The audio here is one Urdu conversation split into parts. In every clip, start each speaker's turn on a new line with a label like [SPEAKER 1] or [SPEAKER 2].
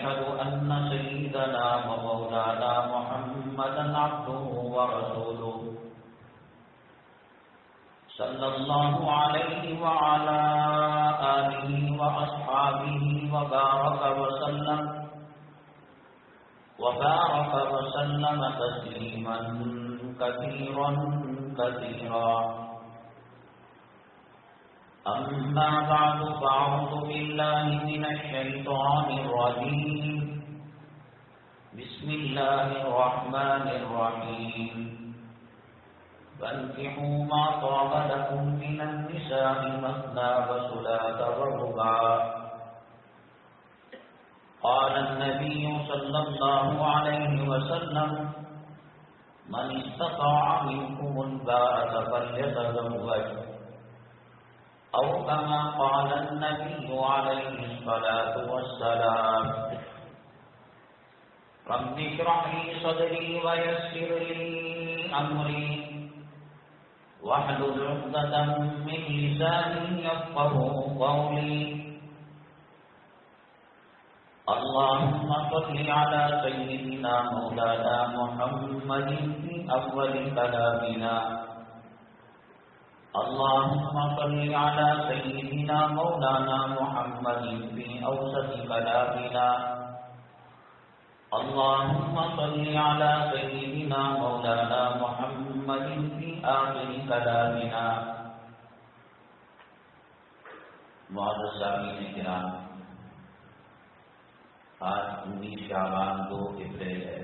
[SPEAKER 1] وأشهد أن سيدنا ومولانا محمدا عبده ورسوله صلى الله عليه وعلى آله وأصحابه وبارك وسلم تسليما كثيرا كثيرا. أما بعد فأعوذ بالله من الشيطان الرجيم. بسم الله الرحمن الرحيم. فانكحوا ما طاب لكم من النساء مثنى وثلاث ورباع. قال النبي صلى الله عليه وسلم: من استطاع منكم الباءة فليتزوج، أو كما قال النبي عليه الصلاة والسلام. رب اشرح لي صدري ويسر لي أمري واحلل عقدة من لساني يفقهوا قولي. اللهم صل على سيدنا مولانا محمد في أول كلامنا. اللهم صل على سيدنا مولانا محمد في أوسط كلامنا. اللهم صل على سيدنا مولانا محمد في آخر كلامنا. معزز سامعین کرام، آج 19 شعبان 2 اپریل ہے.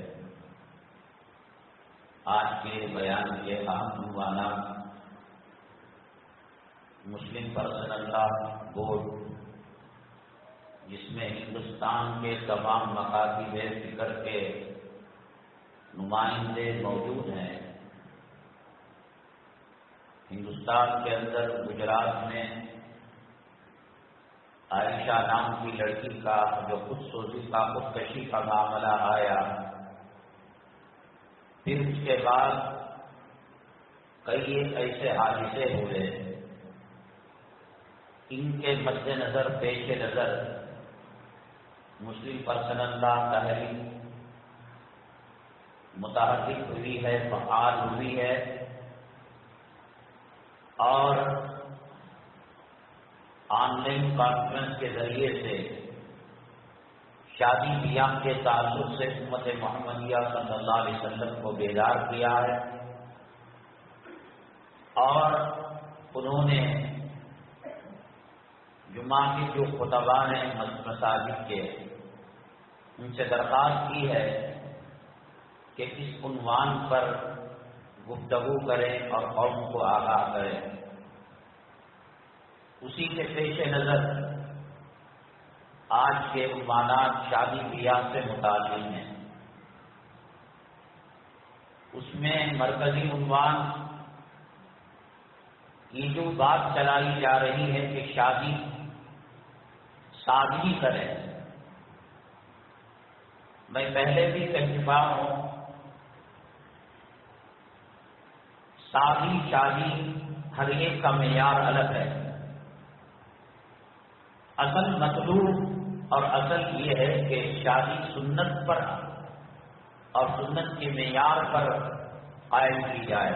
[SPEAKER 1] آج کے بیان کے اہم عنوانات: مسلم پرسنل لا بورڈ، جس میں ہندوستان کے تمام مکاتب فکر کے نمائندے موجود ہیں. ہندوستان کے اندر گجرات میں عائشہ نام کی لڑکی کا جو خودکشی کا معاملہ آیا، پھر اس کے بعد کئی ایسے حادثے ہوئے. ان کے مد نظر پیش نظر مسلم پرسنل لا تحریک متحرک ہوئی ہے، فعال ہوئی ہے، اور آن لائن کانفرنس کے ذریعے سے شادی بیاہ کے تعلق سے امت محمدیہ صلی اللہ علیہ وسلم کو بیدار کیا ہے. اور انہوں نے جمعہ کے جو خطباء ہیں مساجد کے، ان سے درخواست کی ہے کہ اس عنوان پر گفتگو کریں اور قوم کو آگاہ کریں. اسی کے پیش نظر آج کے عنوانات شادی بیاہ سے متعلق ہیں. اس میں مرکزی عنوان کی جو بات چلائی جا رہی ہے کہ شادی سادگی کریں. میں پہلے بھی کہہ چکا ہوں، سادی شادی ہر ایک کا معیار الگ ہے. اصل مطلوب اور اصل یہ ہے کہ شادی سنت پر اور سنت کے معیار پر قائم کی جائے.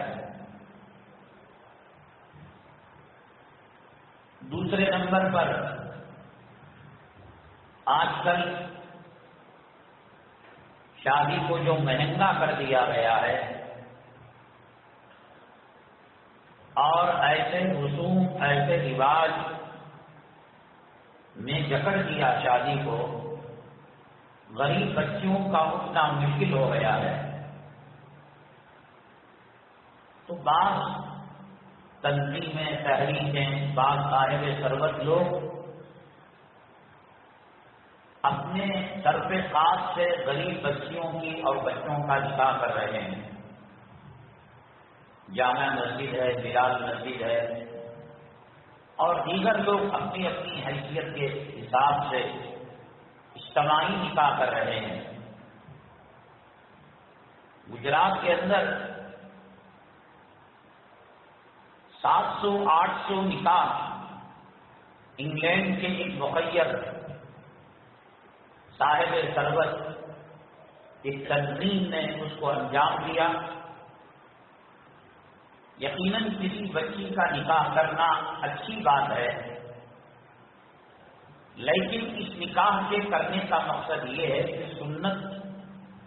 [SPEAKER 1] دوسرے نمبر پر آج کل شادی کو جو مہنگا کر دیا گیا ہے اور ایسے رسوم ایسے رواج میں جکڑ دیا شادی کو، غریب بچیوں کا اٹھنا مشکل ہو گیا ہے. تو بعض تنظیمیں، تحریکیں، بعض صاحب ثروت لوگ اپنے طرف خاص سے غریب بچیوں کی اور بچوں کا نکاح کر رہے ہیں. جامع مسجد ہے، بلال مسجد ہے، اور دیگر لوگ اپنی اپنی حیثیت کے حساب سے اجتماعی نکاح کر رہے ہیں. گجرات کے اندر 700-800 نکاح انگلینڈ کے ایک مخیر صاحب ثروت ایک تنظیم نے اس کو انجام دیا. یقیناً کسی بچی کا نکاح کرنا اچھی بات ہے، لیکن اس نکاح کے کرنے کا مقصد یہ ہے کہ سنت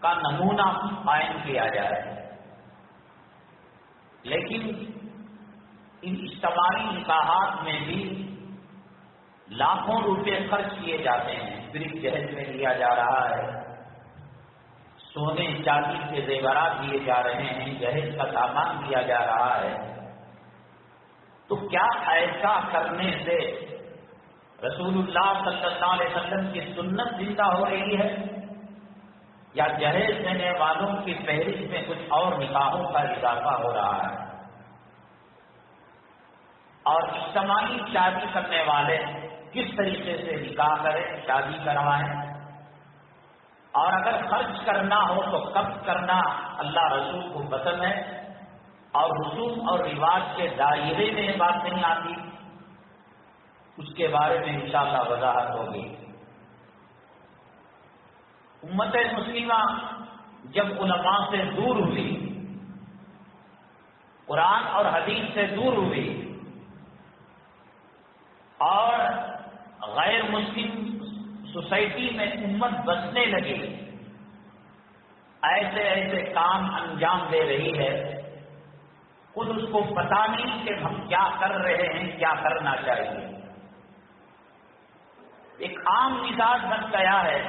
[SPEAKER 1] کا نمونہ قائم کیا جائے. لیکن ان اجتماعی نکاحات میں بھی لاکھوں روپے خرچ کیے جاتے ہیں. صرف جہیز میں لیا جا رہا ہے، سونے چاندی کے زیورات دیے جا رہے ہیں، جہیز کا سامان دیا جا رہا ہے. تو کیا ایسا کرنے سے رسول اللہ صلی اللہ علیہ وسلم کی سنت زندہ ہو رہی ہے، یا جہیز دینے والوں کی فہرست میں کچھ اور نکاحوں کا اضافہ ہو رہا ہے؟ اور اجتماعی شادی کرنے والے کس طریقے سے نکاح کریں، شادی کروائیں، اور اگر خرچ کرنا ہو تو کب کرنا اللہ رسول کو پسند ہے، اور رسوم اور رواج کے دائرے میں یہ بات نہیں آتی، اس کے بارے میں انشاءاللہ وضاحت ہوگی. امت مسلمہ جب علماء سے دور ہوئی، قرآن اور حدیث سے دور ہوئی، اور غیر مسلم سوسائٹی میں امت بسنے لگی، ایسے ایسے کام انجام دے رہی ہے، خود اس کو پتا نہیں کہ ہم کیا کر رہے ہیں، کیا کرنا چاہیے. ایک عام مزاج بن گیا ہے،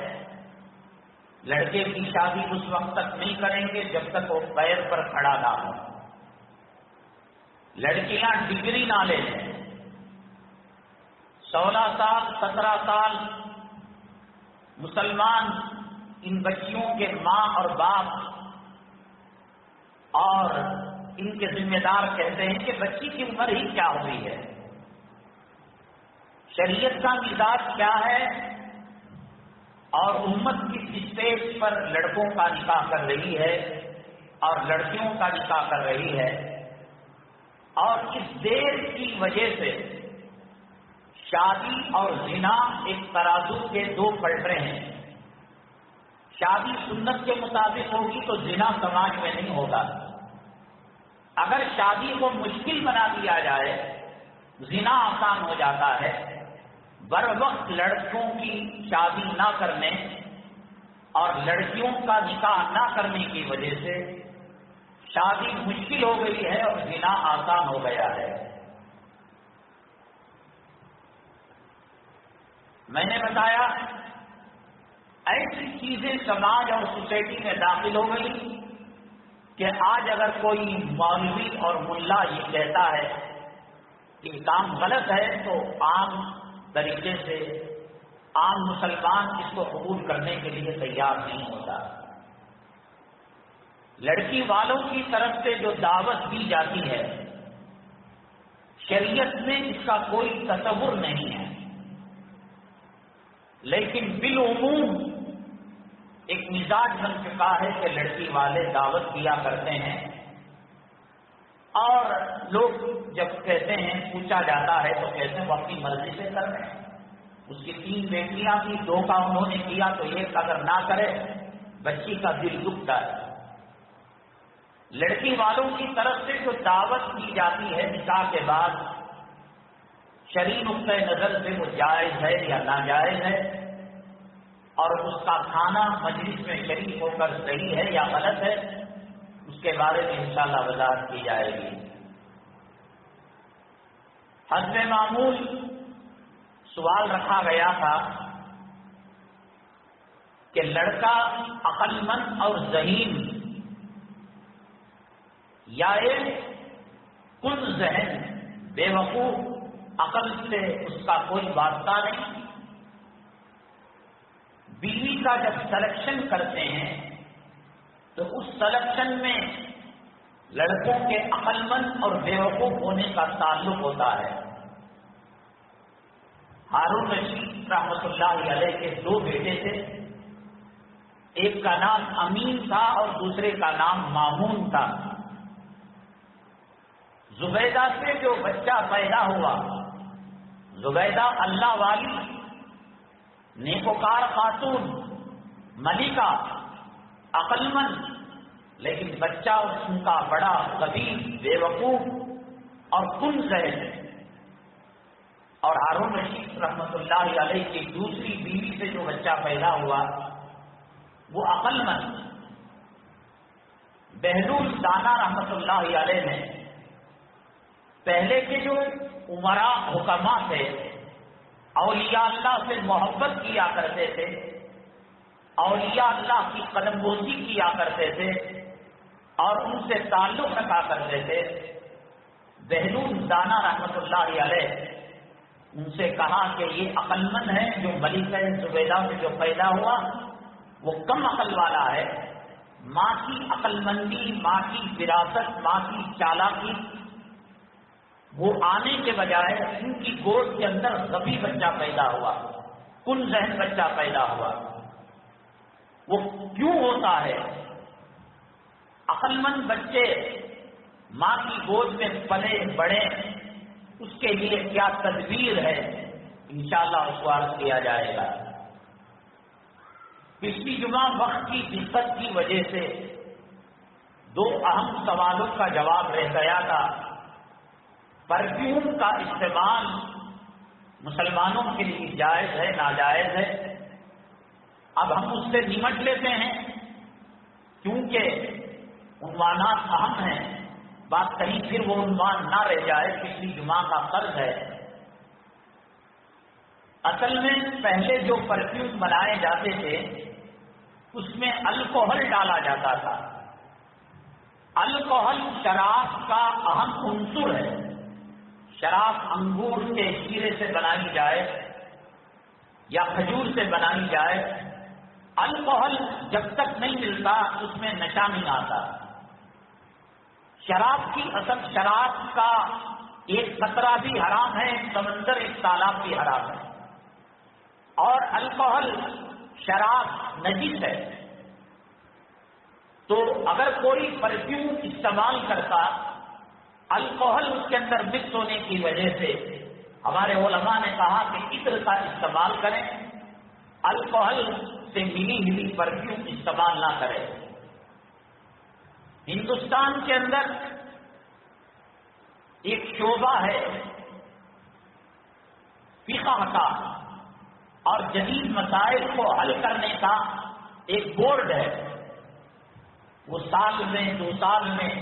[SPEAKER 1] لڑکے کی شادی اس وقت تک نہیں کریں گے جب تک وہ پیر پر کھڑا نہ ہو. لڑکیاں ڈگری نہ لے لیں، 16 سال 17 سال مسلمان ان بچیوں کے ماں اور باپ اور ان کے ذمہ دار کہتے ہیں کہ بچی کی عمر ہی کیا ہوئی ہے، شریعت کا مزاج کیا ہے، اور امت کس اسٹیج پر لڑکوں کا نکاح کر رہی ہے اور لڑکیوں کا نکاح کر رہی ہے. اور اس دیر کی وجہ سے شادی اور زنا ایک ترازو کے دو پلڑے ہیں. شادی سنت کے مطابق ہوگی تو زنا سماج میں نہیں ہوگا. اگر شادی کو مشکل بنا دیا جائے، زنا آسان ہو جاتا ہے. بر وقت لڑکوں کی شادی نہ کرنے اور لڑکیوں کا نکاح نہ کرنے کی وجہ سے شادی مشکل ہو گئی ہے اور زنا آسان ہو گیا ہے. میں نے بتایا ایسی چیزیں سماج اور سوسائٹی میں داخل ہو گئی کہ آج اگر کوئی مولوی اور ملا یہ کہتا ہے کہ کام غلط ہے تو عام طریقے سے عام مسلمان اس کو قبول کرنے کے لیے تیار نہیں ہوتا. لڑکی والوں کی طرف سے جو دعوت دی جاتی ہے شریعت میں اس کا کوئی تصور نہیں ہے، لیکن بالعموم ایک مزاج بن چکا ہے کہ لڑکی والے دعوت کیا کرتے ہیں، اور لوگ جب کہتے ہیں پوچھا جاتا ہے تو کہتے ہیں وہ اپنی مرضی سے کر رہے ہیں. اس کی 3 بیٹیاں تھیں، 2 کا انہوں نے کیا تو ایک اگر نہ کرے بچی کا دل دکھتا ہے. لڑکی والوں کی طرف سے جو دعوت دی جاتی ہے نکاح کے بعد، شرعی نقطۂ نظر سے وہ جائز ہے یا ناجائز ہے، اور اس کا کھانا مجلس میں شریک ہو کر صحیح ہے یا غلط ہے، اس کے بارے میں انشاءاللہ وضاحت کی جائے گی. حسب معمول سوال رکھا گیا تھا کہ لڑکا عقل مند اور ذہین یا ایک کل ذہن بے وقوف عقل سے اس کا کوئی واسطہ نہیں. بیوی کا جب سلیکشن کرتے ہیں تو اس سلیکشن میں لڑکوں کے عقل مند اور بے وقوف ہونے کا تعلق ہوتا ہے. ہارون رشید رحمۃ اللہ علیہ کے 2 بیٹے تھے، ایک کا نام امین تھا اور دوسرے کا نام مامون تھا. زبیدہ سے جو بچہ پیدا ہوا، زبیدہ اللہ والی نیکوکار خاتون، ملکہ عقل مند، لیکن بچہ ان کا بڑا غبی، بے وقوف اور کن ذہن ہے۔ اور ہارون رشید رحمۃ اللہ علیہ کی دوسری بیوی سے جو بچہ پیدا ہوا وہ عقل مند۔ بہلول دانا رحمۃ اللہ علیہ نے پہلے کے جو امراء حکماء تھے، اولیاء اللہ سے محبت کیا کرتے تھے، اولیاء اللہ کی قدم بوسی کیا کرتے تھے اور ان سے تعلق رکھا کرتے تھے، بہلول دانا رحمۃ اللہ علیہ ان سے کہا کہ یہ عقل مند ہے، جو ملکہ زبیدہ سے جو پیدا ہوا وہ کم عقل والا ہے۔ ماں کی عقل مندی، ماں کی وراثت، ماں کی چالاکی وہ آنے کے بجائے ان کی گود کے اندر غبی بچہ پیدا ہوا، کن ذہن بچہ پیدا ہوا۔ وہ کیوں ہوتا ہے؟ عقل مند بچے ماں کی گود میں پلے بڑے، اس کے لیے کیا تدبیر ہے انشاءاللہ اس کو عرض کیا جائے گا۔ پچھلی جمعہ وقت کی دقت کی وجہ سے دو اہم سوالوں کا جواب رہ گیا تھا۔ پرفیوم کا استعمال مسلمانوں کے لیے جائز ہے ناجائز ہے؟ اب ہم اس سے نمٹ لیتے ہیں کیونکہ عنوانات اہم ہیں، بات کہیں پھر وہ عنوان نہ رہ جائے، پچھلی جمعہ کا قرض ہے۔ اصل میں پہلے جو پرفیوم بنائے جاتے تھے اس میں الکوہل ڈالا جاتا تھا۔ الکوہل شراب کا اہم عنصر ہے۔ شراب انگور کے شیرے سے بنائی جائے یا کھجور سے بنائی جائے، الکوہل جب تک نہیں ملتا اس میں نشہ نہیں آتا۔ شراب کی اصل شراب کا ایک قطرہ بھی حرام ہے، سمندر ایک تالاب بھی حرام ہے، اور الکوہل شراب نجس ہے۔ تو اگر کوئی پرفیوم استعمال کرتا الکوہل اس کے اندر مکس ہونے کی وجہ سے، ہمارے علماء نے کہا کہ عطر کا استعمال کریں، الکوہل سے ملی ملی پرفیوم استعمال نہ کریں۔ ہندوستان کے اندر ایک شعبہ ہے فقہ کا اور جدید مسائل کو حل کرنے کا ایک بورڈ ہے، وہ سال میں 2 سال میں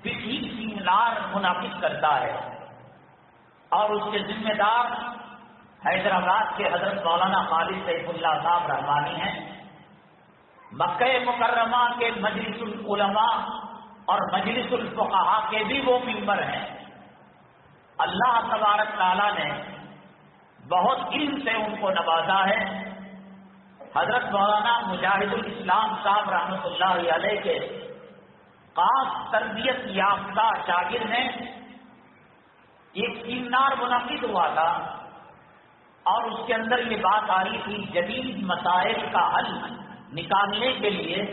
[SPEAKER 1] فقہی سیمینار منعقد کرتا ہے، اور اس کے ذمہ دار حیدرآباد کے حضرت مولانا خالد سیف اللہ صاحب رحمانی ہیں۔ مکہ مکرمہ کے مجلس العلماء اور مجلس الفقہاء کے بھی وہ ممبر ہیں۔ اللہ تبارک تعالیٰ نے بہت علم سے ان کو نوازا ہے۔ حضرت مولانا مجاہد الاسلام صاحب رحمۃ اللہ علیہ کے خاص تربیت یافتہ شاگرد ہیں۔ ایک سیمینار منعقد ہوا تھا اور اس کے اندر یہ بات آ رہی تھی جدید مسائل کا حل نکالنے کے لیے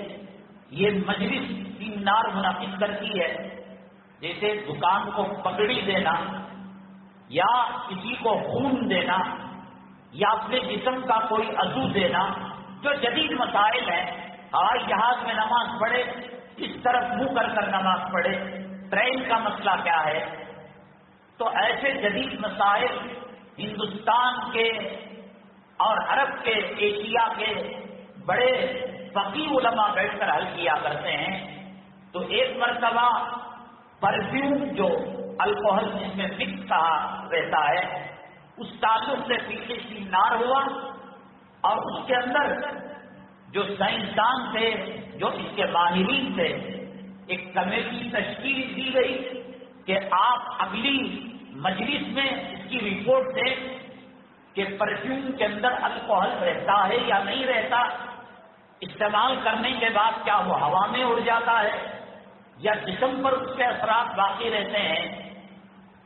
[SPEAKER 1] یہ مجلس سیمینار منعقد کرتی ہے، جیسے دکان کو پگڑی دینا یا کسی کو خون دینا یا اپنے جسم کا کوئی عضو دینا، جو جدید مسائل ہیں۔ ہوائی جہاز میں نماز پڑھے، اس طرف منہ کر نماز پڑھے، ٹرین کا مسئلہ کیا ہے؟ تو ایسے جدید مسائل ہندوستان کے اور عرب کے، ایشیا کے بڑے فقیہ علماء بیٹھ کر حل کیا کرتے ہیں۔ تو ایک مرتبہ پرفیوم جو الکوہل جس میں مکس کہا رہتا ہے، اس تعلق سے پیچھے سیمینار ہوا، اور اس کے اندر جو سائنسدان تھے، جو اس کے ماہرین تھے، ایک کمیٹی تشکیل دی گئی کہ آپ اگلی مجلس میں اس کی رپورٹ دیں کہ پرفیوم کے اندر الکوہل رہتا ہے یا نہیں رہتا، استعمال کرنے کے بعد کیا وہ ہوا میں اڑ جاتا ہے یا جسم پر اس کے اثرات باقی رہتے ہیں۔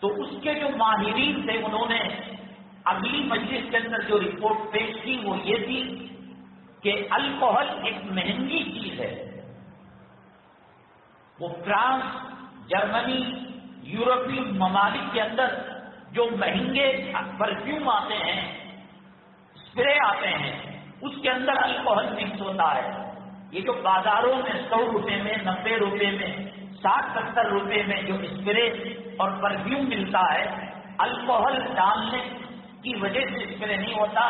[SPEAKER 1] تو اس کے جو ماہرین تھے انہوں نے اگلی مجلس کے اندر جو رپورٹ پیش کی وہ یہ تھی کہ الکوہل ایک مہنگی چیز ہے۔ وہ فرانس، جرمنی، یورپی ممالک کے اندر جو مہنگے پرفیوم آتے ہیں، اسپرے آتے ہیں، اس کے اندر الکوہل مکس ہوتا ہے. یہ جو بازاروں میں 100 روپے میں 90 روپے میں 60-70 روپے میں جو اسپرے اور پرفیوم ملتا ہے، الکوہل ڈالنے کی وجہ سے اسپرے نہیں ہوتا،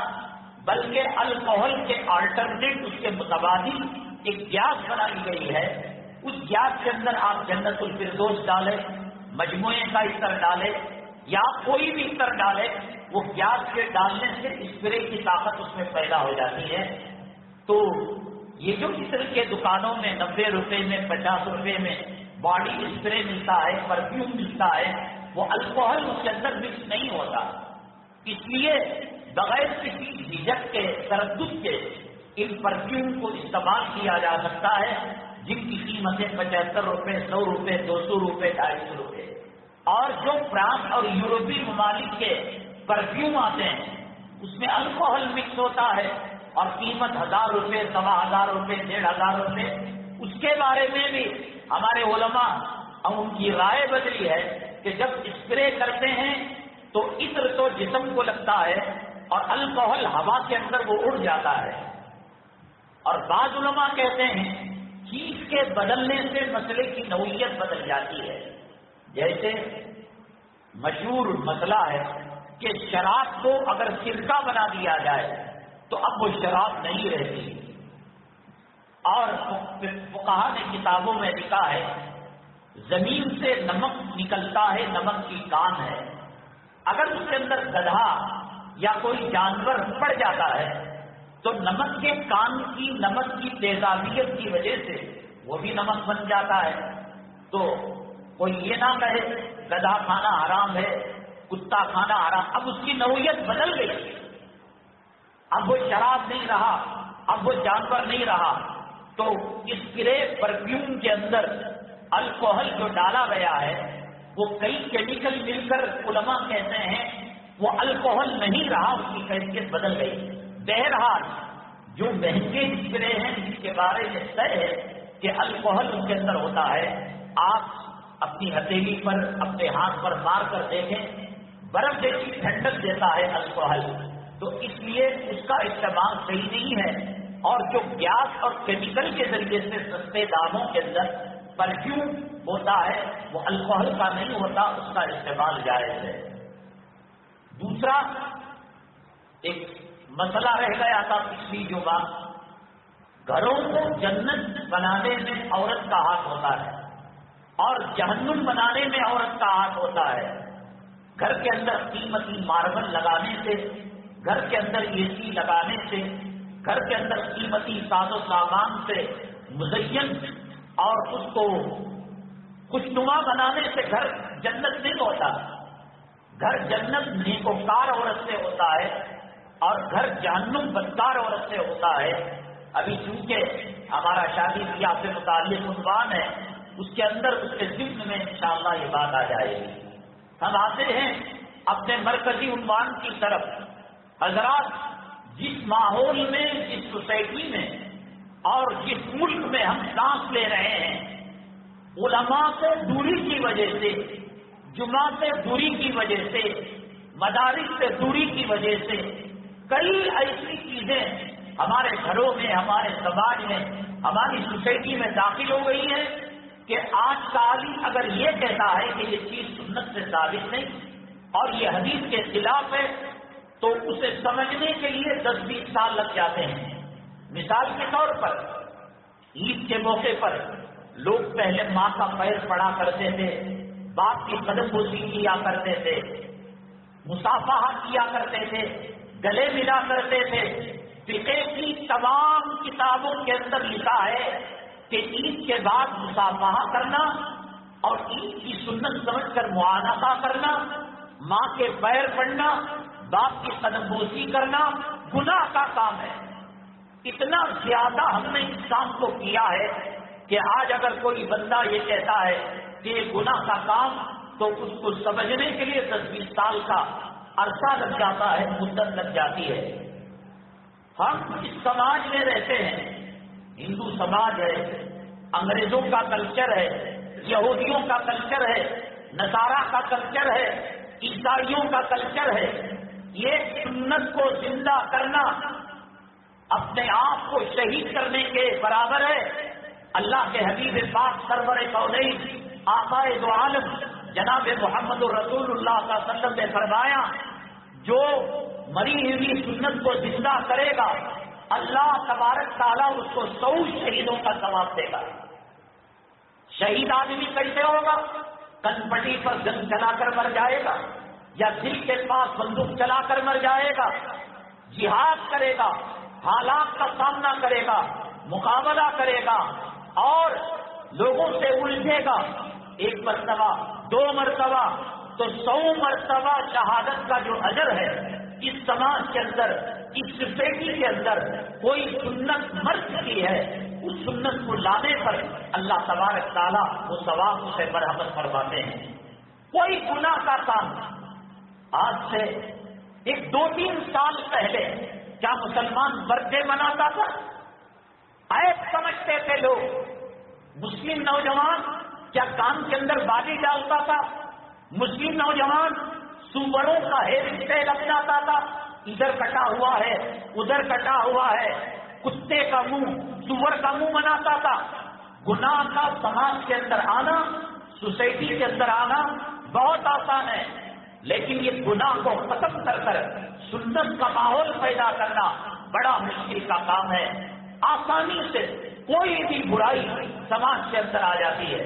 [SPEAKER 1] بلکہ الکوہل کے آلٹرنیٹ، اس کے متبادل ایک گیس بنائی گئی ہے. اس گیس کے اندر آپ جنت الفردوس ڈالیں، مجموعے کا عطر ڈالیں یا کوئی بھی عطر ڈالیں، وہ گیس کے ڈالنے سے اسپرے کی طاقت اس میں پیدا ہو جاتی ہے. تو یہ جو عطر کے دکانوں میں 90 روپے میں 50 روپے میں باڈی اسپرے ملتا ہے، پرفیوم ملتا ہے، وہ الکوہل اس کے اندر مکس نہیں ہوتا. اس لیے بغیر کسی جھجک کے، تردد کے ان پرفیوم کو استعمال کیا جا سکتا ہے، جن کی قیمتیں 75 روپے 100 روپے 200 روپے 250 روپے. اور جو فرانس اور یورپی ممالک کے پرفیوم آتے ہیں اس میں الکوہل مکس ہوتا ہے اور قیمت 1000 روپے 1500 روپے 1500 روپے. اس کے بارے میں بھی ہمارے علماء اور ان کی رائے بدلی ہے کہ جب اسپرے کرتے ہیں تو عطر تو جسم کو لگتا ہے اور الکوہل ہوا کے اندر وہ اڑ جاتا ہے. اور بعض علماء کہتے ہیں چیز کے بدلنے سے مسئلے کی نوعیت بدل جاتی ہے. جیسے مشہور مسئلہ ہے کہ شراب کو اگر سرکہ بنا دیا جائے تو اب وہ شراب نہیں رہتی. اور فقہا نے کتابوں میں لکھا ہے زمین سے نمک نکلتا ہے، نمک کی کان ہے، اگر اس کے اندر گدھا یا کوئی جانور پڑ جاتا ہے تو نمک کے کان کی، نمک کی تیزابیت کی وجہ سے وہ بھی نمک بن جاتا ہے. تو کوئی یہ نہ کہے گدھا کھانا حرام ہے، کتا کھانا حرام. اب اس کی نوعیت بدل گئی، اب وہ شراب نہیں رہا، اب وہ جانور نہیں رہا. تو اسپرے پرفیوم کے اندر الکوہل جو ڈالا گیا ہے وہ کئی کیمیکل مل کر علماء کہتے ہیں وہ الکوہل نہیں رہا، اس کی کیفیت بدل گئی. بہرحال جو مہنگے اسپرے ہیں جس کے بارے میں طے ہے کہ الکوہل ان کے اندر ہوتا ہے، آپ اپنی ہتھیلی پر اپنے ہاتھ پر مار کر دیکھیں، برف جیسی ٹھنڈک دیتا ہے الکوہل. تو اس لیے اس کا استعمال صحیح نہیں ہے. اور جو گیس اور کیمیکل کے ذریعے سے سستے داموں کے اندر پرفیوم ہوتا ہے وہ الکوہل کا نہیں ہوتا، اس کا استعمال جائز ہے. دوسرا ایک مسئلہ رہ گیا تھا پچھلی جمعہ، گھروں کو جنت بنانے میں عورت کا ہاتھ ہوتا ہے اور جہنم بنانے میں عورت کا ہاتھ ہوتا ہے. گھر کے اندر قیمتی ماربل لگانے سے، گھر کے اندر اے سی لگانے سے، گھر کے اندر قیمتی ساز و سامان سے مزین اور اس کو خوشنما بنانے سے گھر جنت نہیں ہوتا. گھر جنت نیکوکار عورت سے ہوتا ہے اور گھر جہنم بدکار عورت سے ہوتا ہے. ابھی چونکہ ہمارا شادی بیاہ سے متعلق عنوان ہے، اس کے اندر اس کے ذمن میں انشاءاللہ یہ بات آ جائے گی. ہم آتے ہیں اپنے مرکزی عنوان کی طرف. حضرات، جس ماحول میں، جس سوسائٹی میں اور جس ملک میں ہم سانس لے رہے ہیں، علماء سے دوری کی وجہ سے، جمعہ سے دوری کی وجہ سے، مدارس سے دوری کی وجہ سے کئی ایسی چیزیں ہمارے گھروں میں، ہمارے سماج میں، ہماری سوسائٹی میں داخل ہو گئی ہیں کہ آج کا عالم اگر یہ کہتا ہے کہ یہ چیز سنت سے ثابت نہیں اور یہ حدیث کے خلاف ہے تو اسے سمجھنے کے لیے 10-20 سال لگ جاتے ہیں. مثال کے طور پر عید کے موقع پر لوگ پہلے ماں کا پیر پڑا کرتے تھے، باپ کی قدم بوسی کیا کرتے تھے، مصافحہ کیا کرتے تھے، گلے ملا کرتے تھے. فقہ کی تمام کتابوں کے اندر لکھا ہے کہ عید کے بعد مصافحہ کرنا اور عید کی سنت سمجھ کر معانقہ کرنا، ماں کے پیر پڑنا، باپ کی قدم بوسی کرنا گناہ کا کام ہے. اتنا زیادہ ہم نے اس کام کو کیا ہے کہ آج اگر کوئی بندہ یہ کہتا ہے کہ یہ گناہ کا کام، تو اس کو سمجھنے کے لیے 10-20 سال کا عرصہ لگ جاتا ہے، مدت لگ جاتی ہے. ہم اس سماج میں رہتے ہیں، ہندو سماج ہے، انگریزوں کا کلچر ہے، یہودیوں کا کلچر ہے، نصارہ کا کلچر ہے، عیسائیوں کا کلچر ہے. یہ سنت کو زندہ کرنا اپنے آپ کو شہید کرنے کے برابر ہے۔ اللہ کے حبیب پاک سرور کونین آقائے دو عالم جناب محمد رسول اللہ صلی اللہ علیہ وسلم نے فرمایا، جو مری ہوئی سنت کو زندہ کرے گا اللہ تبارک تعالیٰ اس کو 100 شہیدوں کا ثواب دے گا۔ شہید آدمی کیسے ہوگا؟ کنپٹی پر گن چلا کر مر جائے گا یا دل کے پاس بندوق چلا کر مر جائے گا، جہاد کرے گا، حالات کا سامنا کرے گا، مقابلہ کرے گا اور لوگوں سے الجھے گا، 1 مرتبہ 2 مرتبہ تو 100 مرتبہ شہادت کا جو اجر ہے، اس سماج کے اندر، اس سوسائٹی کے اندر کوئی سنت مر چکی ہے، اس سنت کو لانے پر اللہ تبارک تعالیٰ وہ ثواب سے برحمت فرماتے ہیں۔ کوئی گناہ کا کام آج سے 1-2-3 سال پہلے کیا مسلمان برتھ ڈے مناتا تھا؟ عیب سمجھتے تھے لوگ۔ مسلم نوجوان کیا کان کے اندر بالی ڈالتا تھا؟ مسلم نوجوان سوروں کا ہیئر اسٹائل اپناتا تھا، ادھر کٹا ہوا ہے ادھر کٹا ہوا ہے، کتے کا منہ سور کا منہ بناتا تھا۔ گناہ کا سماج کے اندر آنا، سوسائٹی کے اندر آنا بہت آسان ہے، لیکن یہ گناہ کو ختم کر کر سنت کا ماحول پیدا کرنا بڑا مشکل کا کام ہے۔ آسانی سے کوئی بھی برائی سماج کے اندر آ جاتی ہے۔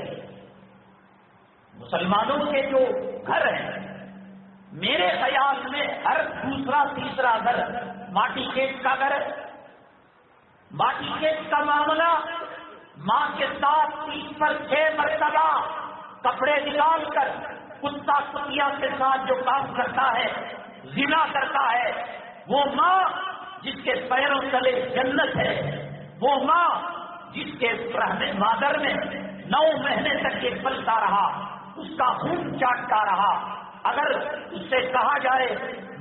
[SPEAKER 1] مسلمانوں کے جو گھر ہیں، میرے خیال میں ہر دوسرا تیسرا گھر ماٹی کیٹ کا گھر ہے۔ ماٹی کیٹ کا معاملہ، ماں کے ساتھ 3 پر 6 مرتبہ کپڑے نکال کر کتا کتیا کے ساتھ جو کام کرتا ہے، زنا کرتا ہے، وہ ماں جس کے پیروں تلے جنت ہے، وہ ماں جس کے رحم مادر میں 9 مہینے تک یہ پلتا رہا، اس کا خون چاٹتا رہا، اگر اس سے کہا جائے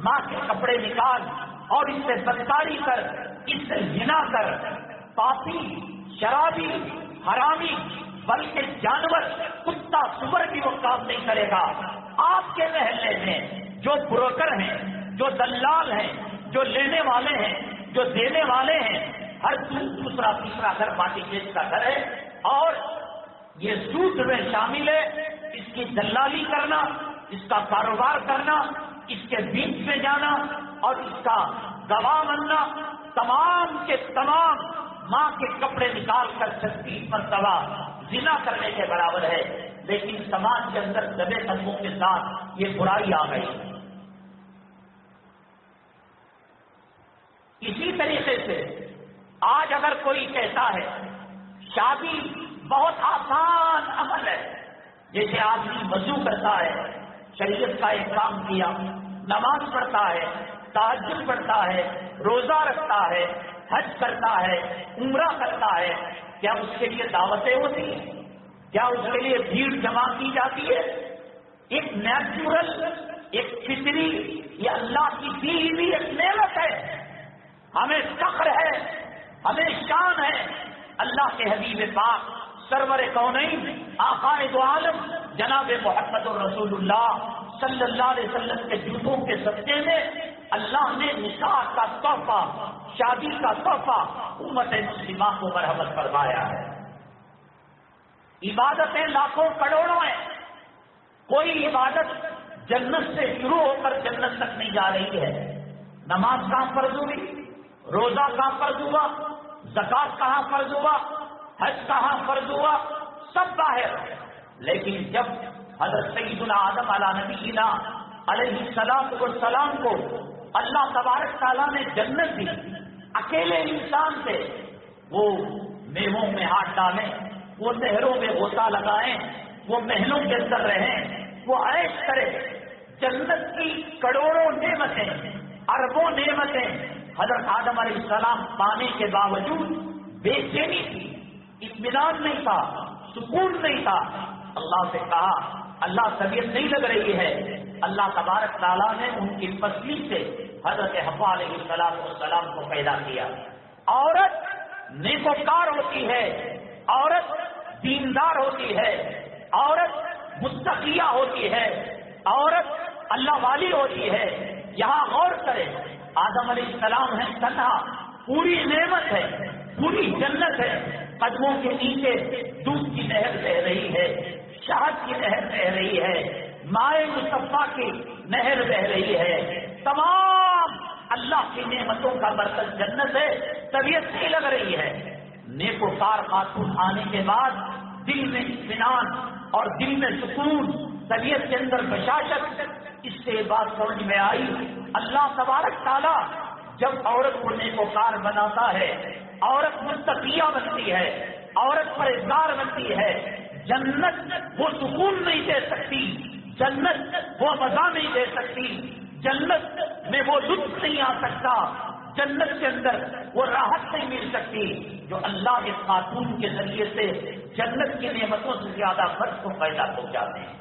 [SPEAKER 1] ماں کے کپڑے نکال اور اس سے بدکاری کر، اس سے زنا کر، پاپی، شرابی، حرامی، بلکہ جانور کتا سور بھی وہ کام نہیں کرے گا۔ آپ کے محلے میں جو بروکر ہیں، جو دلال ہیں، جو لینے والے ہیں، جو دینے والے ہیں، ہر دوسرا تیسرا گھر ماٹی کیس کا گھر ہے، اور یہ سود میں شامل ہے۔ اس کی دلالی کرنا، اس کا کاروبار کرنا، اس کے بیچ میں جانا اور اس کا گواہ بننا، تمام کے تمام ماں کے کپڑے نکال کر 36 مرتبہ زنا کرنے کے برابر ہے۔ لیکن سماج کے اندر دبے قدموں کے ساتھ یہ برائی آ گئی۔ اسی طریقے سے آج اگر کوئی کہتا ہے شادی بہت آسان عمل ہے، جیسے آدمی وضو کرتا ہے، شریعت کا ایک کام کیا، نماز پڑھتا ہے، تہجد پڑھتا ہے، روزہ رکھتا ہے، حج کرتا ہے، عمرہ کرتا ہے، کیا اس کے لیے دعوتیں ہوتی ہیں؟ کیا اس کے لیے بھیڑ جمع کی جاتی ہے؟ ایک نیچرل، ایک فطری، یہ اللہ کی دی ہوئی ایک نعمت ہے، ہمیں فخر ہے، ہمیں شان ہے۔ اللہ کے حبیب پاک سرور کونین آقائے دو عالم جناب محمد رسول اللہ صلی اللہ علیہ وسلم کے جوتوں کے صدقے میں اللہ نے نکاح کا تحفہ، شادی کا تحفہ امت مسلمہ کو مرحمت فرمایا ہے۔ عبادتیں لاکھوں کروڑوں ہیں، کوئی عبادت جنت سے شروع ہو کر جنت تک نہیں جا رہی ہے۔ نماز کہاں فرض ہوئی، روزہ کہاں فرض ہوا، زکات کہاں فرض ہوا، حج کہاں فرض ہوا، سب باہر۔ لیکن جب حضرت سیدنا آدم علیہ نبینا علیہ السلام کو اللہ تبارک تعالیٰ نے جنت دی، اکیلے انسان سے وہ میووں میں ہاتھ ڈالیں، وہ نہروں میں غوطہ لگائیں، وہ محلوں کے اندر رہیں، وہ عیش کرے، جنت کی کروڑوں نعمتیں، اربوں نعمتیں حضرت آدم علیہ السلام پانے کے باوجود بے چینی تھی، اطمینان نہیں تھا، سکون نہیں تھا۔ اللہ سے کہا، اللہ طبیعت نہیں لگ رہی ہے۔ اللہ تبارک تعالیٰ نے ان کی پسلی سے حضرت حوا علیہ السلام کو پیدا کیا۔ عورت نیکوکار ہوتی ہے، عورت دیندار ہوتی ہے، عورت متقیہ ہوتی ہے، عورت اللہ والی ہوتی ہے۔ یہاں غور کریں، آدم علیہ السلام ہیں تنہا، پوری نعمت ہے، پوری جنت ہے، قدموں کے نیچے دودھ کی نہر بہ رہی ہے، شہد کی نہر بہ رہی ہے، مائے مصطفیٰ کی نہر بہ رہی ہے، تمام اللہ کی نعمتوں کا مرکز جنت ہے، طبیعت نہیں لگ رہی ہے۔ نیک و کار خاتون آنے کے بعد دل میں اطمینان اور دل میں سکون، طبیعت کے اندر بشاشت، اس سے بات سمجھ میں آئی اللہ تبارک تعالیٰ جب عورت کو نیک و کار بناتا ہے، عورت متقیہ بنتی ہے، عورت پرہیزگار بنتی ہے، جنت وہ سکون نہیں دے سکتی، جنت وہ مزہ نہیں دے سکتی، جنت میں وہ لطف نہیں آ سکتا، جنت کے اندر وہ راحت نہیں مل سکتی جو اللہ کے خاتون کے ذریعے سے جنت کی نعمتوں سے زیادہ فرق کو پیدا ہو جاتے ہیں۔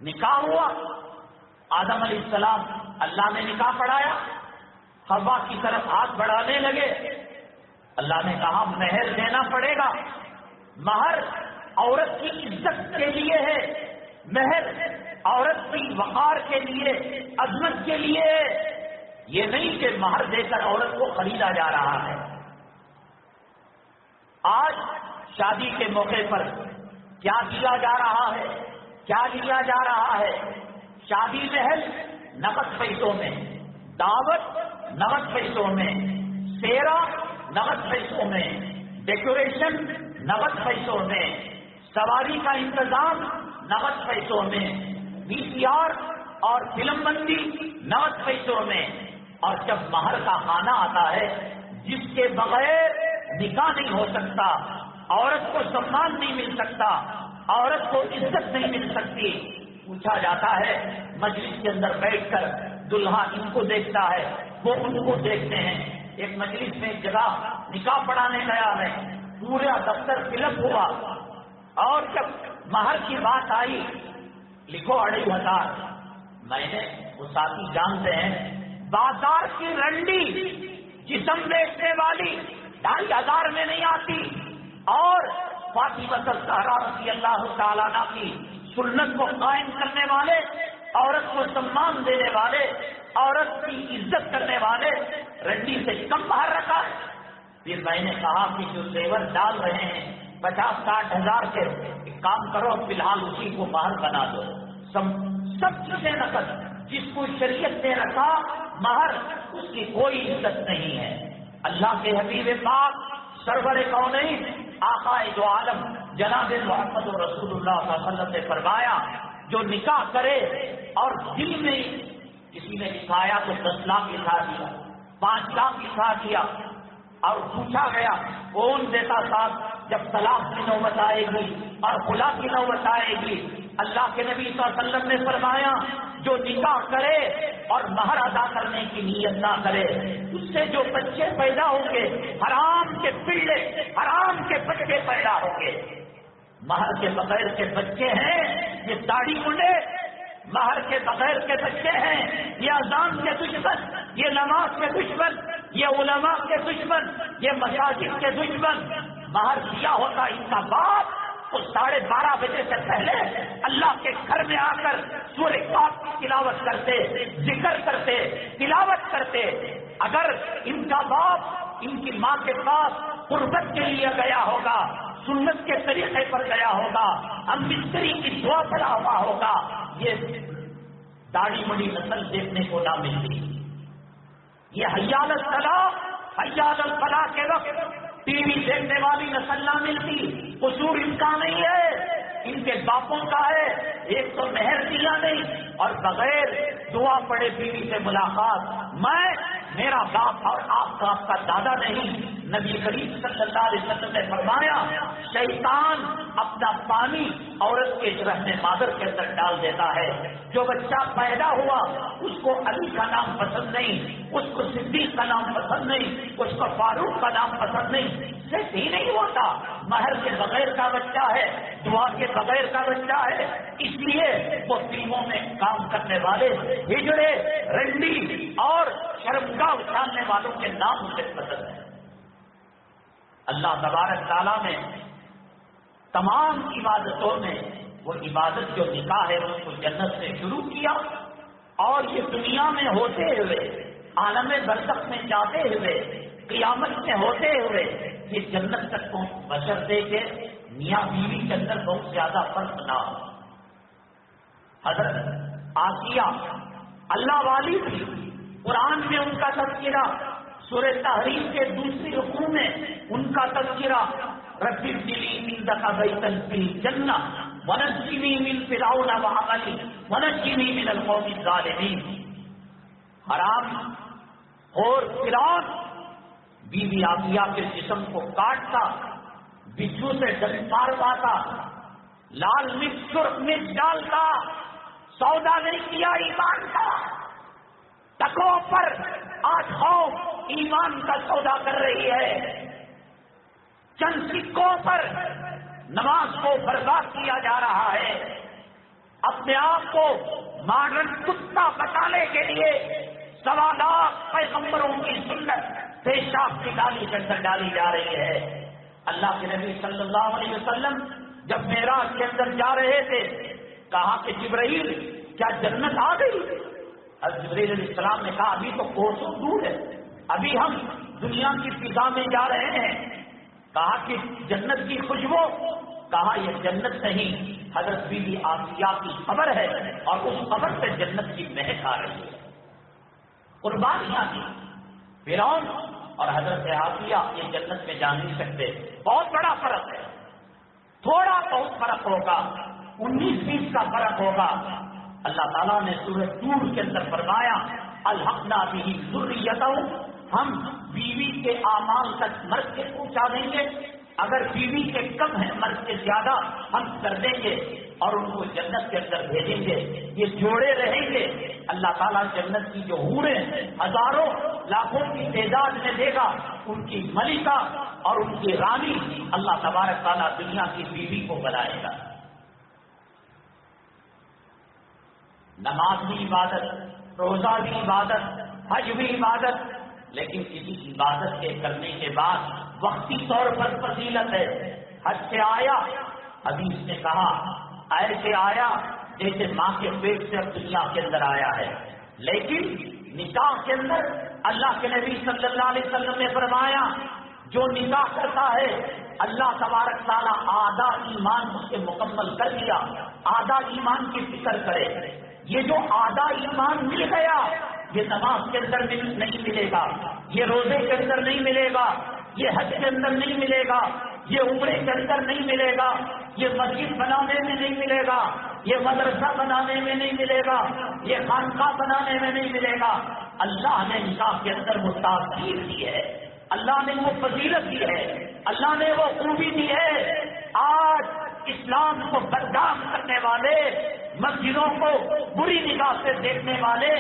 [SPEAKER 1] نکاح ہوا، آدم علیہ السلام اللہ نے نکاح پڑھایا، حوا کی طرف ہاتھ بڑھانے لگے، اللہ نے کہا مہر دینا پڑے گا۔ مہر عورت کی عزت کے لیے ہے، مہر عورت کی وقار کے لیے، عظمت کے لیے ہے، یہ نہیں کہ مہر دے کر عورت کو خریدا جا رہا ہے۔ آج شادی کے موقع پر کیا دیا جا رہا ہے، کیا لیا جا رہا ہے؟ شادی محل نقد پیسوں میں، دعوت نقد پیسوں میں، سیرا نقد پیسوں میں، ڈیکوریشن نقد پیسوں میں، سواری کا انتظام نقد پیسوں میں، وی سی آر اور فلم بندی نقد پیسوں میں، اور جب مہر کا کھانا آتا ہے جس کے بغیر نکاح نہیں ہو سکتا، عورت کو سمان نہیں مل سکتا، عورت کو عزت نہیں مل سکتی، پوچھا جاتا ہے مجلس کے اندر بیٹھ کر دلہا ان کو دیکھتا ہے، وہ ان کو دیکھتے ہیں۔ ایک مجلس میں ایک جگہ نکاح پڑھانے گیا ہے، پورا دفتر فل اپ ہوا، اور جب مہر کی بات آئی لکھو 2500۔ میں نے وہ ساتھی جانتے ہیں بازار کی رنڈی جسم بیچنے والی 2500 میں نہیں آتی، اور فاطمہ الزہرا رضی اللہ تعالیٰ عنہا کی سنت کو قائم کرنے والے، عورت کو سمان دینے والے، عورت کی عزت کرنے والے رنڈی سے کم باہر رکھا ہے۔ پھر میں نے کہا کہ جو زیور ڈال رہے ہیں 50-60 ہزار کے، ایک کام کرو فی الحال اسی کو مہر بنا دو، سب چیزیں نقد، جس کو شریعت نے رکھا مہر، اس کی کوئی عزت نہیں ہے۔ اللہ کے حبیب پاک سرور کونین آقا دو عالم جناب محمد رسول اللہ صلی اللہ علیہ وسلم نے فرمایا جو نکاح کرے اور دل میں کسی نے لکھایا تو 10 لاکھ لکھا دیا، 5 لاکھ لکھا دیا، اور پوچھا گیا کون دیتا صاحب جب طلاق کی نوبت آئے گی اور خلا کی نوبت آئے گی؟ اللہ کے نبی صلی اللہ علیہ وسلم نے فرمایا جو نکاح کرے اور مہر ادا کرنے کی نیت نہ کرے، اس سے جو بچے پیدا ہوں گے حرام کے پلے، حرام کے بچے پیدا ہوں گے۔ مہر کے بغیر کے بچے ہیں یہ داڑھی منڈے، مہر کے بغیر کے بچے ہیں یہ اذان کے دشمن، یہ نماز کے دشمن، یہ علماء کے دشمن، یہ مساجد کے دشمن۔ مہر دیا ہوتا ان کا باپ تو 12:30 بجے سے پہلے اللہ کے گھر میں آ کر سورہ کاف کی تلاوت کرتے، ذکر کرتے، تلاوت کرتے۔ اگر ان کا باپ ان کی ماں کے پاس قربت کے لیے گیا ہوگا، سنت کے طریقے پر گیا ہوگا، امبیدکری کی دعا پڑا ہوا ہوگا، یہ داڑھی مڑی نسل دیکھنے کو نہ ملتی۔ یہ حی علی الصلاۃ حی علی الفلاح کے وقت ٹی وی دیکھنے والی نسل نہ ملتی۔ قصور ان کا نہیں ہے، ان کے باپوں کا ہے۔ ایک تو مہر دیا نہیں اور بغیر دعا پڑے بیوی سے ملاقات۔ میرا باپ اور آپ کا دادا نہیں۔ نبی کریم صلی اللہ علیہ وسلم نے فرمایا شیطان اپنا پانی عورت کے رحم مادر کے اندر ڈال دیتا ہے۔ جو بچہ پیدا ہوا اس کو علی کا نام پسند نہیں، اس کو صدیق کا نام پسند نہیں، اس کو فاروق کا نام پسند نہیں، صرف ہی نہیں ہوتا، مہر کے بغیر کا بچہ ہے، دعا کے بغیر کا بچہ ہے۔ اس لیے وہ فلموں میں کام کرنے والے ہجڑے، رنڈی اور شرمگاہ اچھالنے والوں کے نام مجھے پسند ہے۔ اللہ تبارک تعالیٰ نے تمام عبادتوں میں وہ عبادت جو نکاح ہے اس کو جنت سے شروع کیا، اور یہ دنیا میں ہوتے ہوئے عالم برزخ میں جاتے ہوئے قیامت میں ہوتے ہوئے یہ جنت تک پہنچ بشرطے کے میاں بیوی کے اندر بہت زیادہ فرق نہ ہو۔ حضرت آسیہ اللہ والی تھی، قرآن میں ان کا تذکرہ، سورہ تحریم کے دوسری رکوع میں ان کا تذکرہ، رب ابن لی عندک بیتا فی الجنہ ونجنی من فرعون وعملہ ونجنی من القوم الظالمین۔ حرام اور فرعون بی بی آسیہ کے جسم کو کاٹتا، بچھو سے ڈنڈ مارواتا، لال مرچ سرخ مرچ ڈالتا، سودا نہیں کیا ایمان کا، ٹکوں پر آج قوم ایمان کا سودا کر رہی ہے، چند سکوں پر نماز کو برباد کیا جا رہا ہے، اپنے آپ کو ماڈرن کتا بچانے کے لیے 1.25 لاکھ پیغمبروں کی سنت پیشاب کی ڈالی کے اندر ڈالی جا رہی ہے۔ اللہ کے نبی صلی اللہ علیہ وسلم جب معراج کے اندر جا رہے تھے، کہا کہ جبرائیل کیا جنت آ گئی؟ حضرت جبرائیل علیہ السلام نے کہا ابھی تو کوسوں دور ہے، ابھی ہم دنیا کی فضا میں جا رہے ہیں۔ کہا کہ جنت کی خوشبو، کہا یہ جنت نہیں، حضرت بی بی آسیہ کی قبر ہے اور اس قبر سے جنت کی مہک آ رہی ہے۔ قربانیاں دی فرعون اور حضرت آسیہ یہ جنت میں جا نہیں سکتے، بہت بڑا فرق ہے، تھوڑا بہت فرق ہوگا، 19-20 کا فرق ہوگا۔ اللہ تعالیٰ نے سورہ طور کے اندر فرمایا الحقنا بہ ذریتہ، ہم بیوی کے اعمال تک مرد کے پہنچا دیں گے، اگر بیوی کے کم ہے مرد کے زیادہ ہم کر دیں گے اور ان کو جنت کے اندر بھیجیں گے، یہ جوڑے رہیں گے۔ اللہ تعالیٰ جنت کی جو حوریں ہزاروں لاکھوں کی تعداد میں دے گا، ان کی ملکہ اور ان کی رانی اللہ تبارک تعالیٰ دنیا کی بیوی کو بنائے گا۔ نماز بھی عبادت، روزہ بھی عبادت، حج بھی عبادت، لیکن کسی عبادت کے کرنے کے بعد وقتی طور پر فضیلت ہے۔ حج سے آیا، حدیث نے کہا ایسے آیا جیسے ماں کے پیٹ سے اب دنیا کے اندر آیا ہے، لیکن نکاح کے اندر اللہ کے نبی صلی اللہ علیہ وسلم نے فرمایا جو نکاح کرتا ہے اللہ تبارک تعالیٰ آدھا ایمان اس کے مکمل کر دیا، آدھا ایمان کی فکر کرے۔ یہ جو آدھا ایمان مل گیا یہ نماز کے اندر نہیں ملے گا، یہ روزے کے اندر نہیں ملے گا، یہ حج کے اندر نہیں ملے گا، یہ عمرے کے اندر نہیں ملے گا، یہ مسجد بنانے میں نہیں ملے گا، یہ مدرسہ بنانے میں نہیں ملے گا، یہ خانقاہ بنانے میں نہیں ملے گا۔ اللہ نے نکاح کے اندر وہ تاثیر دی ہے، اللہ نے وہ فضیلت دی ہے، اللہ نے وہ خوبی دی ہے۔ آج اسلام کو بدنام کرنے والے، مسجدوں کو بری نگاہ سے دیکھنے والے،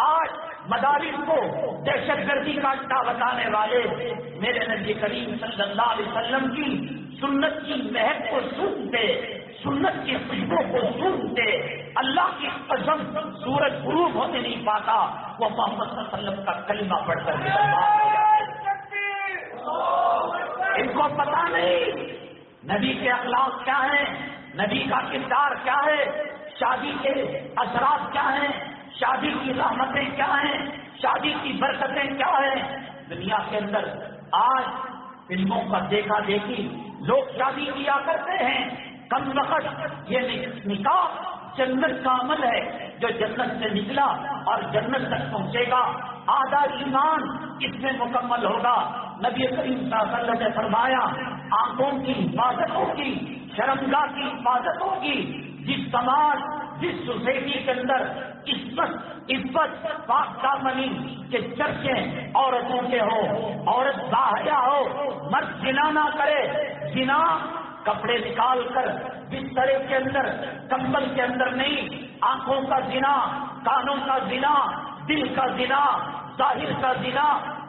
[SPEAKER 1] آج مدارس کو دہشت گردی کا اڈا بتانے والے میرے نبی کریم صلی اللہ علیہ وسلم کی سنت کی مہک کو سنتے، سنت کی خوشبو کو سنتے، اللہ کی قسم سورج غروب ہونے نہیں پاتا، وہ محمد صلی اللہ علیہ وسلم کا کلمہ پڑھ کر مسلمان ہو جاتے۔ ان کو پتا نہیں نبی کے اخلاق کیا ہیں، نبی کا کردار کیا ہے، شادی کے اثرات کیا ہیں، شادی کی رحمتیں کیا ہیں، شادی کی برکتیں کیا ہیں۔ دنیا کے اندر آج فلموں کا دیکھا دیکھی لوگ شادی کیا کرتے ہیں، کم وقت یہ نکاح جنت کا عمل ہے جو جنت سے نکلا اور جنت تک پہنچے گا، آدھا ایمان اس میں مکمل ہوگا۔ نبی کریم صلی اللہ علیہ وسلم نے فرمایا آنکھوں کی حفاظت ہوگی، شرمگاہ کی حفاظت ہوگی۔ جس سماج، جس سوسائٹی کے اندر عزت پاک دامنی کے چرچے عورتوں کے ہو، عورت باحیا ہو، مرد زنا نہ کرے، زنا کپڑے نکال کر بسترے کے اندر کمبل کے اندر نہیں، آنکھوں کا زنا، کانوں کا زنا، دل کا زنا، ظاہر کا زنا،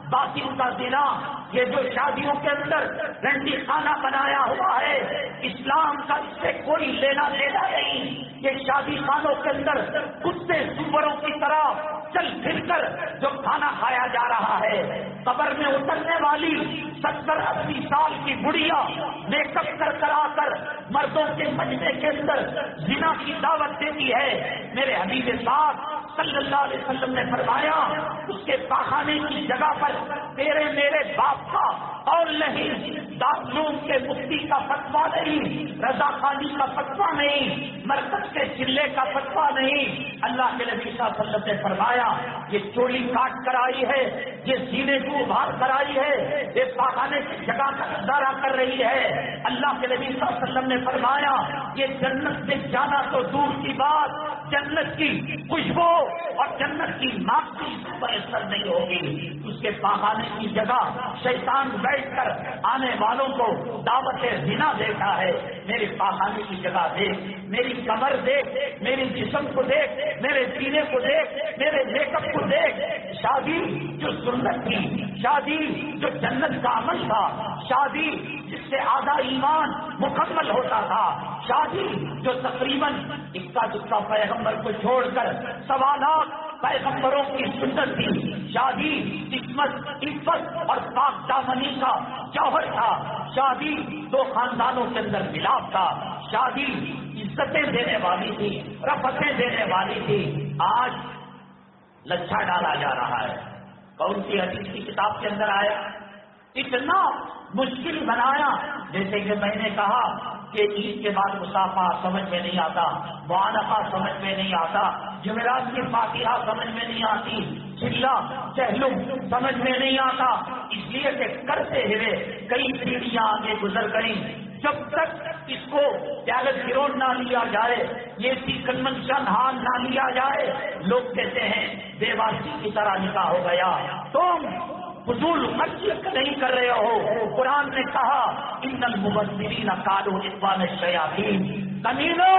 [SPEAKER 1] باطن کا زنا، یہ جو شادیوں کے اندر رنڈی خانہ بنایا ہوا ہے، اسلام کا اس سے کوئی لینا دینا نہیں۔ یہ شادی خانوں کے اندر کتے سوروں کی طرح چل پھر کر جو کھانا کھایا جا رہا ہے، قبر میں اترنے والی 70-80 سال
[SPEAKER 2] کی بڑھیا میک اپ کرا کر مردوں کے مجمع کے اندر زنا کی دعوت دیتی ہے. میرے حبیب پاک صلی اللہ علیہ وسلم نے فرمایا اس کے پاخانے کی جگہ پر تیرے میرے باپ کا اور نہیں، دارالعلوم کے مفتی کا فتویٰ نہیں، رضا خانی کا فتویٰ نہیں، مرکز کے چلے کا فتویٰ نہیں. اللہ کے نبی صلی اللہ علیہ وسلم نے فرمایا یہ چولی کاٹ کر آئی ہے، یہ سینے کو ابھار کر آئی ہے، یہ پاخانے کی جگہ کا ادارہ کر رہی ہے. اللہ کے نبی صلی اللہ علیہ وسلم نے فرمایا یہ جنت میں جانا تو دور کی بات، جنت کی خوشبو اور جنت کی ماضی میسر نہیں ہوگی. اس کے پاخانے کی جگہ شیطان بیٹھ کر آنے والوں کو دعوت زنا دیتا ہے. میرے پاخانے کی جگہ دیکھ، میری کمر دیکھ، میری جسم کو دیکھ، میرے سینے کو دیکھ، میرے میک اپ کو دیکھ. شادی جو سنت تھی، شادی جو جنت کا عمل تھا، شادی جس سے آدھا ایمان مکمل ہوتا تھا، شادی جو تقریباً اکا دکا پیغمبر کو چھوڑ کر سوالات پیغمبروں کی سنت تھی، شادی عفت اور پاک دامنی کا جوہر تھا، شادی دو خاندانوں کے اندر ملاپ تھا، شادی عزتیں دینے والی تھی، رفتیں دینے والی تھی. آج لچھا ڈالا جا رہا ہے. کون سی حدیث کی کتاب کے اندر آیا؟ اتنا مشکل بنایا. جیسے کہ میں نے کہا کہ عید کے بعد مسافہ سمجھ میں نہیں آتا، معانقہ سمجھ میں نہیں آتا، جمعرات کی فاتحہ سمجھ میں نہیں آتی، چلا چہلم سمجھ میں نہیں آتا، اس لیے کہ کرتے ہوئے کئی پیڑھیاں آگے گزر گئی. جب تک اس کو پیالت گرون نہ لیا جائے، یہ کنونشن ہال نہ لیا جائے، لوگ کہتے ہیں دیواسی کی طرح نکاح ہو گیا. تم فضول خرچی نہیں کر رہے ہو. قرآن نے کہا ان المبذرین کانوا اخوان الشیاطین. کمینوں،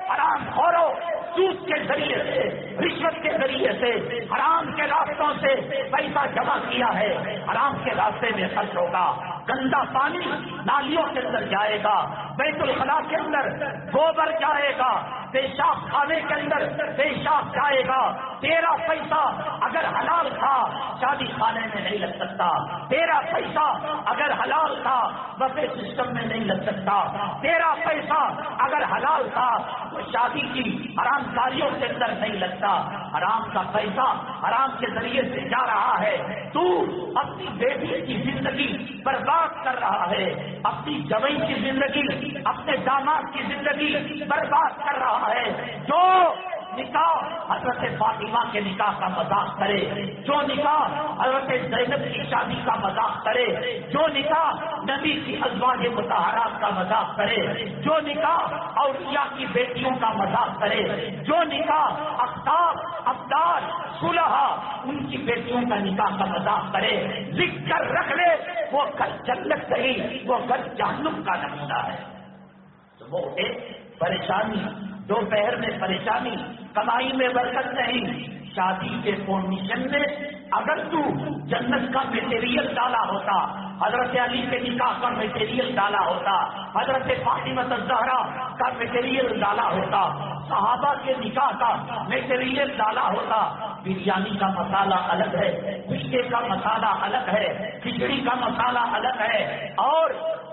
[SPEAKER 2] حرام خورو، سود کے ذریعے سے، رشوت کے ذریعے سے، حرام کے راستوں سے پیسہ جمع کیا ہے، حرام کے راستے میں خرچ ہوگا. گندا پانی نالیوں کے اندر جائے گا، بیت الخلاء کے اندر گوبر جائے گا، پیشاب خانے کے اندر پیشاب جائے گا. تیرا پیسہ اگر حلال تھا شادی خانے میں نہیں لگ سکتا، تیرا پیسہ اگر حلال تھا بفے سسٹم میں نہیں لگ سکتا، تیرا پیسہ اگر حلال تھا تو شادی کی حرام کاریوں کے اندر نہیں لگتا. حرام کا پیسہ حرام کے ذریعے سے جا رہا ہے. تو اپنی بیٹی کی زندگی برباد کر رہا ہے، اپنی جوئی کی زندگی، اپنے داماد کی زندگی برباد کر رہا ہے. جو نکاح حضرت فاطمہ کے نکاح کا مذاق کرے، جو نکاح حضرت زینب کی شادی کا مذاق کرے، جو نکاح نبی کی ازواج مطہرات کا مذاق کرے، جو نکاح اولیاء کی بیٹیوں کا مذاق کرے، جو نکاح افتاب، ابدال، صلحاء ان کی بیٹیوں کا نکاح کا مذاق کرے، لکھ کر رکھ لے وہ گھر جنت نہیں، وہ گھر جہنم کا نمونہ ہے. تو وہ ایک پریشانی، دوپہر میں پریشانی، کمائی میں برکت نہیں. شادی کے فارمیشن میں اگر تو جنت کا میٹیریل ڈالا ہوتا، حضرت علی کے نکاح کا میٹیریل ڈالا ہوتا، حضرت فاطمہ الزہرا کا میٹیریل ڈالا ہوتا، صحابہ کے نکاح کا میٹیریل ڈالا ہوتا. بریانی کا مسالہ الگ ہے، کشتے کا مسالہ الگ ہے، کھچڑی کا مسالہ الگ ہے، اور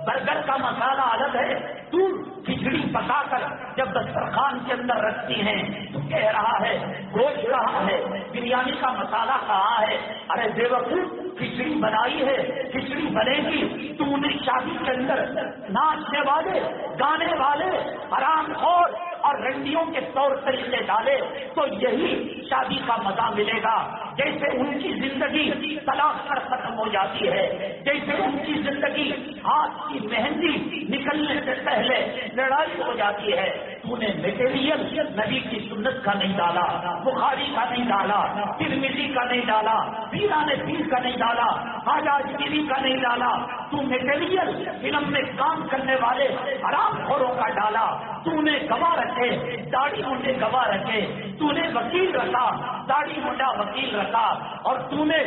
[SPEAKER 2] برگر کا مسالہ الگ ہے. تو کھچڑی پکا کر جب دسترخوان کے اندر رکھتی ہیں تو کہہ رہا ہے گوشت کہاں ہے، بریانی کا مسالہ کہاں ہے؟ ارے بیوقوف، کھچڑی بنائی ہے، کھچڑی بنے گی. تو نے شادی کے اندر ناچنے والے، گانے والے، حرام خور اور رنڈیوں کے طور طریقے ڈالے تو یہی شادی کا مزہ ملے گا. جیسے ان کی زندگی طلاق پر ختم ہو جاتی ہے، جیسے ان کی زندگی ہاتھ کی مہندی نکلنے سے پہلے لڑائی ہو جاتی ہے. تو نے میٹیریل نبی کی سنت کا نہیں ڈالا، بخاری کا نہیں ڈالا، ترمذی کا نہیں ڈالا، پیران پیر کا نہیں ڈالا، حاجاج گیری کا نہیں ڈالا. تو میٹیریل فلم میں کام کرنے والے حرام خوروں کا ڈالا. تو نے گواہ رکھے، داڑھی منڈے گواہ رکھے، تو نے وکیل رکھا، داڑھی منڈا وکیل رکھا، اور تو نے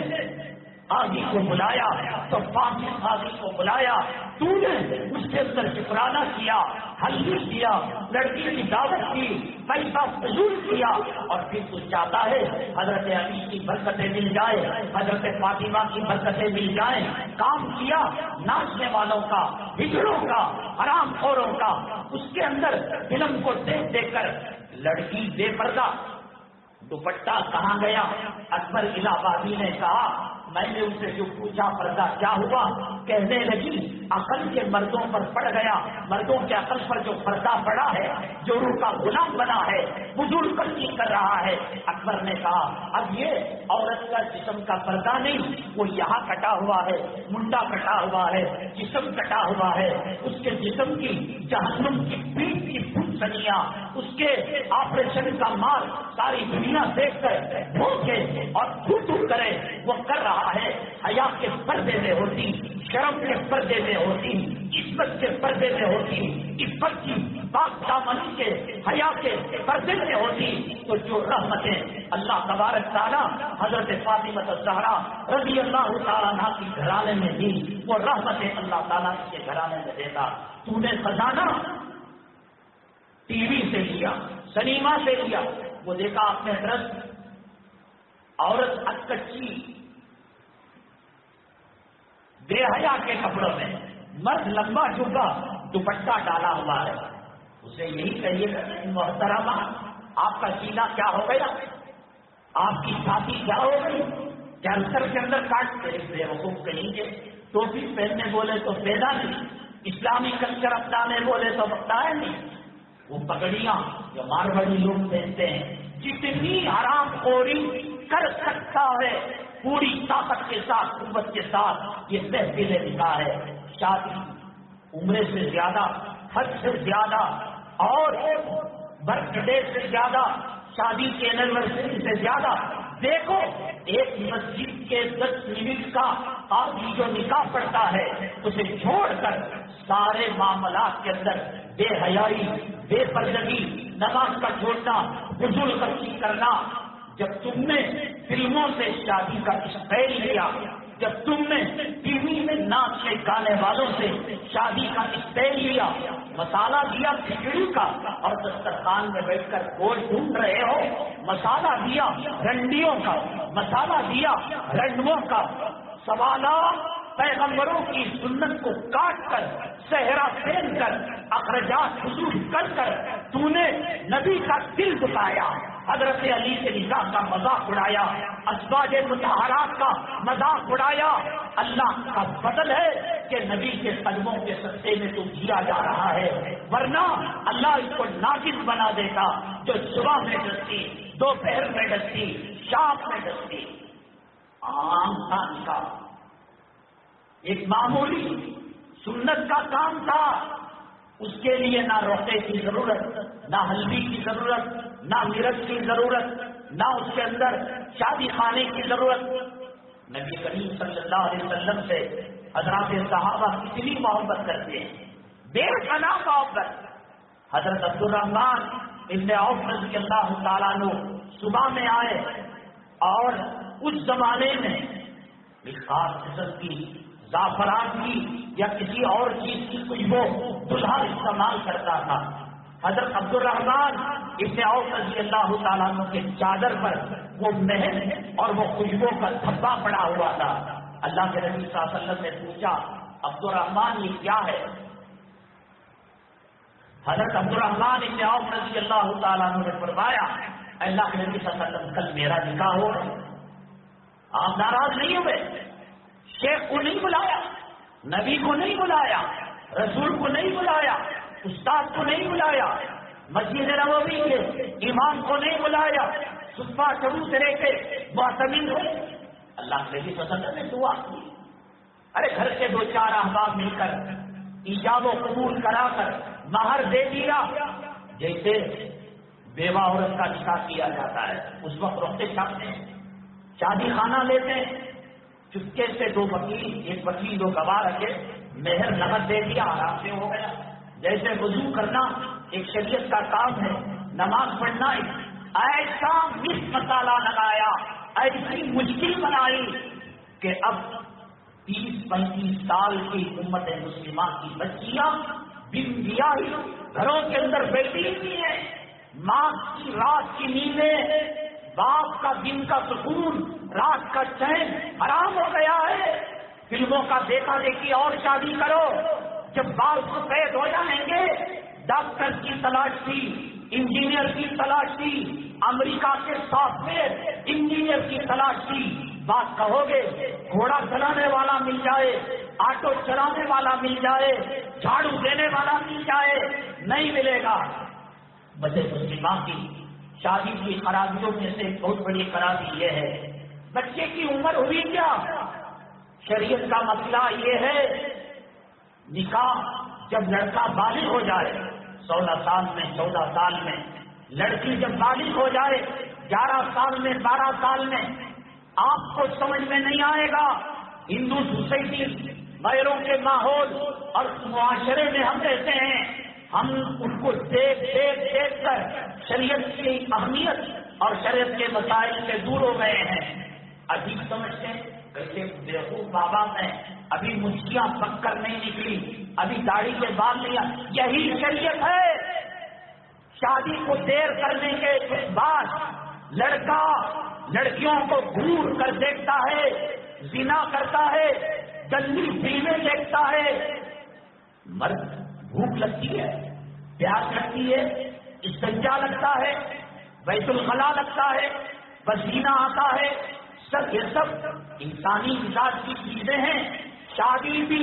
[SPEAKER 2] قاضی کو بلایا تو فاضل قاضی کو بلایا، تو نے اس کے اندر شکرانہ کیا، حلوی کیا، لڑکی کی دعوت کی، پیسہ فضول کیا، اور پھر تو چاہتا ہے حضرت علی کی برکتیں مل جائے، حضرت فاطمہ کی برکتیں مل جائیں۔ کام کیا ناچنے والوں کا، ہجڑوں کا، حرام خوروں کا، اس کے اندر فلم کو دیکھ دیکھ کر لڑکی بے پردہ، دوپٹہ کہاں گیا؟ اکبر الہ آبادی نے کہا، میں نے ان سے جو پوچھا پردہ کیا ہوا، کہنے لگی عقل کے مردوں پر پڑ گیا، مردوں کے عقل پر جو پردہ پڑا ہے، جو روح کا غلام بنا ہے، بزرگ پرچی کر رہا ہے۔ اکبر نے کہا اب یہ عورت کا جسم کا پردہ نہیں، وہ یہاں کٹا ہوا ہے، منڈا کٹا ہوا ہے، جسم کٹا ہوا ہے، اس کے جسم کی جہنم کی پیٹ کی پھنسنیاں، اس کے آپریشن کا مال ساری دنیا دیکھ کر بھوکے اور تھو کرے، وہ کر رہا ہے۔ حیا کے پردے میں ہوتی، شرم کے پردے میں ہوتی، عزت کے پردے میں ہوتی، عزت کی پاک دامنی کے حیا کے پردے میں ہوتی، تو جو رحمتیں اللہ تبارک تعالیٰ حضرت فاطمہ الزہرا رضی اللہ تعالیٰ عنہا کی گھرانے میں دی، وہ رحمتیں اللہ تعالیٰ کے گھرانے میں دیتا۔ تو نے خزانہ ٹی وی سے لیا، سنیما سے لیا، وہ دیکھا آپ نے درست عورت اکچی بے حیا کے کپڑوں میں، مرد لمبا جبہ دوپٹہ ڈالا ہوا ہے، اسے یہی کہیے گا محترمہ آپ کا سینہ کیا ہو گیا، آپ کی چھاتی کیا ہو گئی، کینسر کے اندر کاٹتے بے وقوف کہیں گے، ٹوپی پہننے بولے تو پیدا نہیں، اسلامی کلچر اپنانے بولے تو بتایا نہیں، وہ پگڑیاں جو مارواڑی لوگ پہنتے ہیں، جتنی حرام خوری کر سکتا ہے پوری طاقت کے ساتھ، قوت کے ساتھ یہ تحفظ نکاح ہے۔ شادی عمرے سے زیادہ، حج سے زیادہ، اور برتھ ڈے سے زیادہ، شادی کے اینیورسری سے زیادہ، دیکھو ایک مسجد کے 10 منٹ کا قاضی جو نکاح پڑتا ہے اسے چھوڑ کر سارے معاملات کے اندر بے حیائی، بے پردگی، نماز کا چھوڑنا، فضول خرچی کرنا۔ جب تم نے فلموں سے شادی کا اسٹائل لیا، جب تم نے ٹی وی میں ناچ کے گانے والوں سے شادی کا اسٹائل لیا، مسالہ دیا کھچڑی کا اور دسترخوان میں بیٹھ کر گوشت ڈھونڈ رہے ہو، مسالہ دیا رنڈیوں کا، مسالہ دیا رنڈوں کا، سوالات پیغمبروں کی سنت کو کاٹ کر، صحرا پھین کر، اخراجات حصول کر کر تو نے نبی کا دل دکھایا، حضرت علی کے نکاح کا مذاق اڑایا، ازواج مطہرات کا مذاق اڑایا۔ اللہ کا فضل ہے کہ نبی کے قدموں کے صدقے میں تو جیا جا رہا ہے، ورنہ اللہ اس کو ناقص بنا دیتا، جو صبح میں ڈستی، دوپہر میں ڈستی، شام میں ڈستی۔ عام تھا نکاح، ایک معمولی سنت کا کام تھا، اس کے لیے نہ روٹے کی ضرورت، نہ ہلدی کی ضرورت، نہ مرچ کی ضرورت، نہ اس کے اندر شادی خانے کی ضرورت۔ نبی کریم صلی اللہ علیہ وسلم سے حضرات صحابہ کتنی محبت کرتے ہیں، بے پناہ محبت۔ حضرت عبد الرحمن ابن عوف رضی اللہ تعالیٰ عنہ صبح میں آئے، اور اس زمانے میں ایک خاص قسم کی زعفران کی یا کسی اور چیز کی خوشبو دلہا استعمال کرتا تھا۔ حضرت عبد الرحمن ابن عوف رضی اللہ تعالیٰ عنہ کے چادر پر وہ مہر اور وہ خوشبو کا دھبا پڑا ہوا تھا۔ اللہ کے نبی صلی اللہ علیہ وسلم نے پوچھا عبد الرحمن یہ کیا ہے؟ حضرت عبد الرحمن ابن عوف رضی اللہ تعالیٰ عنہ نے فرمایا اللہ کے نبی صلی اللہ علیہ وسلم کل میرا نکاح ہو رہا ہے، آپ ناراض نہیں ہوئے؟ شیخ کو نہیں بلایا، نبی کو نہیں بلایا، رسول کو نہیں بلایا، استاد کو نہیں بلایا، مسجد نبوی کے امام کو نہیں بلایا، صبح شروع سے لے کے معتمد ہوئے۔ اللہ کے نبی صلی اللہ علیہ وسلم نے دعا کی، ارے گھر کے 2-4 احباب مل کر ایجاب و قبول کرا کر مہر دے دیا، جیسے بیوہ عورت کا نکاح کیا جاتا ہے، اس وقت رختے چھاپتے ہیں، شادی خانہ لیتے ہیں، چپکے سے 2 وکیل، ایک وکیل 2 گواہ رکھے، مہر نقد دے دیا، آرام سے ہو گیا۔ جیسے وضو کرنا ایک شریعت کا کام ہے، نماز پڑھنا ایسا مسالہ لگایا، ایسی مشکل بنائی کہ اب 30-35 سال کی امت مسلمہ کی بچیاں بن بیاہی گھروں کے اندر بیٹھی ہوئی ہیں، ماں کی رات کی نیندیں، باپ کا دن کا سکون، رات کا چین حرام ہو گیا ہے۔ فلموں کا دیکھا دیکھی اور شادی کرو، جب بال سفید ہو جائیں گے ڈاکٹر کی تلاش تھی، انجینئر کی تلاش تھی، امریکہ کے سافٹ ویئر انجینئر کی تلاش تھی، بات کہو گے گھوڑا چلانے والا مل جائے، آٹو چلانے والا مل جائے، جھاڑو دینے والا مل جائے، نہیں ملے گا۔ بچے مسلمہ کی شادی کی خرابیوں میں سے ایک بہت بڑی خرابی یہ ہے، بچے کی عمر ہوئی کیا؟ شریعت کا مسئلہ یہ ہے نکاح جب لڑکا بالغ ہو جائے 16 سال میں 14 سال میں، لڑکی جب بالغ ہو جائے 11 سال میں 12 سال میں، آپ کو سمجھ میں نہیں آئے گا ہندو سوسائٹی غیروں کے ماحول اور معاشرے میں ہم رہتے ہیں، ہم ان کو دیکھ کر شریعت کی اہمیت اور شریعت کے مسائل سے دور ہو گئے ہیں۔ عجیب سمجھتے ہیں کیسے بیوقوف ماں باپ ہیں، ابھی مچھلیاں پک کر نہیں نکلی، ابھی داڑھی کے بال نہیں آئے، یہی شریعت ہے۔ شادی کو دیر کرنے کے بعد لڑکا لڑکیوں کو گھور کر دیکھتا ہے، زنا کرتا ہے، گندی فلمیں دیکھتا ہے۔ مرد بھوک لگتی ہے، پیاس لگتی ہے، استنجا لگتا ہے، بیت الخلا لگتا ہے، پسینہ آتا ہے، سب یہ سب انسانی مزاج کی چیزیں ہیں۔ شادی بھی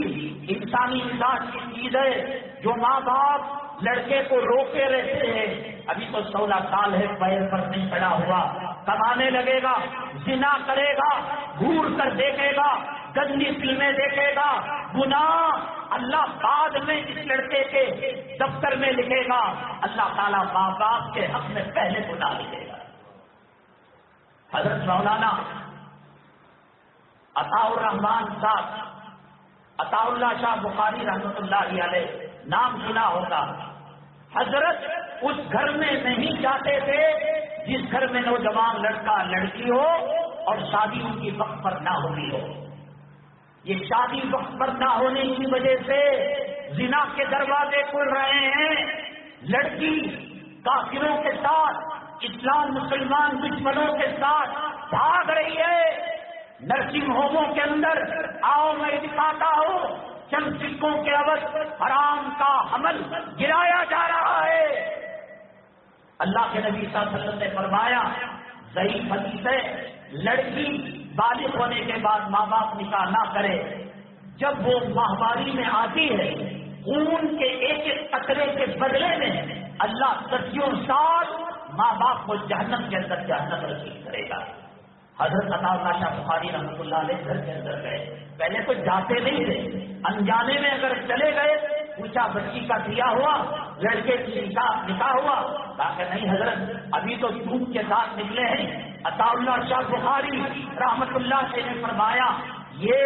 [SPEAKER 2] انسانی مزاج کی چیز ہے جو ماں باپ لڑکے کو روکے رہتے ہیں۔ ابھی تو 16 سال ہے، پیر پر نہیں پڑا ہوا، کمانے لگے گا، زنا کرے گا، گھور کر دیکھے گا، گندی فلمیں دیکھے گا، گناہ اللہ بعد میں اس لڑکے کے دفتر میں لکھے گا، اللہ تعالیٰ ماں باپ کے حق میں پہلے گناہ لکھے گا۔ حضرت مولانا عطاء الرحمان صاحب عطاء اللہ شاہ بخاری رحمۃ اللہ علیہ نام سنا ہوگا۔ حضرت اس گھر میں نہیں جاتے تھے جس گھر میں نوجوان لڑکا لڑکی ہو اور شادی ان کی وقت پر نہ ہوئی ہو۔ یہ شادی وقت پر نہ ہونے کی وجہ سے زنا کے دروازے کھل رہے ہیں، لڑکی کافروں کے ساتھ، اسلام مسلمان دشمنوں کے ساتھ بھاگ رہی ہے۔ نرسنگ ہوموں کے اندر آؤ میں دکھاتا ہوں، چند سکوں کے عوض حرام کا حمل گرایا جا رہا ہے۔ اللہ کے نبی صلی اللہ علیہ وسلم نے فرمایا، ضعیف حدیث ہے، لڑکی بالغ ہونے کے بعد ماں باپ نکاح نہ کرے، جب وہ ماہواری میں آتی ہے خون کے ایک ایک قطرے کے بدلے میں اللہ صدیوں سال ماں باپ کو جہنم کے اندر جہنم رسید کرے گا۔ حضرت عطاء اللہ شاہ بخاری رحمۃ اللہ علیہ گھر کے اندر گئے، پہلے تو جاتے نہیں تھے، انجانے میں اگر چلے گئے، پوچھا بچی کا دیا ہوا، لڑکے کی نکاح ہوا، کہا کہ نہیں حضرت ابھی تو دودھ کے ساتھ نکلے ہیں۔ عطاء اللہ شاہ بخاری رحمۃ اللہ سے نے فرمایا، یہ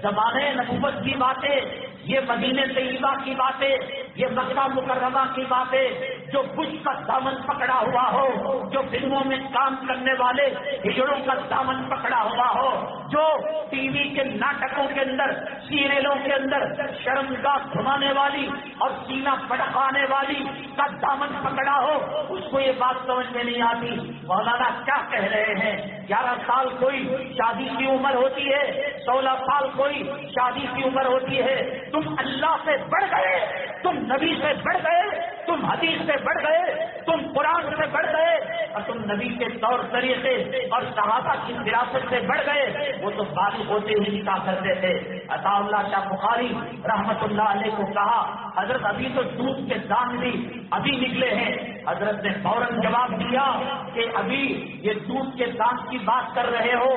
[SPEAKER 2] زمانے نبوت کی باتیں، یہ مدینہ طیبہ کی باتیں، یہ مکہ مکرمہ کی باتیں، جو بش کا دامن پکڑا ہوا ہو، جو فلموں میں کام کرنے والے ہجڑوں کا دامن پکڑا ہوا ہو، جو ٹی وی کے ناٹکوں کے اندر سیریلوں کے اندر شرمگاہ گھمانے والی اور سینہ پھڑکانے والی کا دامن پکڑا ہو، اس کو یہ بات سمجھ میں نہیں آتی۔ مولانا کیا کہہ رہے ہیں؟ 11 سال کوئی شادی کی عمر ہوتی ہے، 16 سال کوئی شادی کی عمر ہوتی ہے، تم اللہ سے بڑھ گئے، تم نبی سے بڑھ گئے، تم حدیث سے بڑھ گئے، تم قرآن سے بڑھ گئے، اور تم نبی کے طور طریقے اور صحابہ کی وراثت سے بڑھ گئے۔ وہ تو بالغ ہوتے ہی نکاح کرتے تھے۔ عطاء اللہ شاہ بخاری رحمت اللہ علیہ کو کہا، حضرت ابھی تو دودھ کے دان بھی ابھی نکلے ہیں۔ حضرت نے فوراً جواب دیا کہ ابھی یہ دودھ کے دان کی بات کر رہے ہو،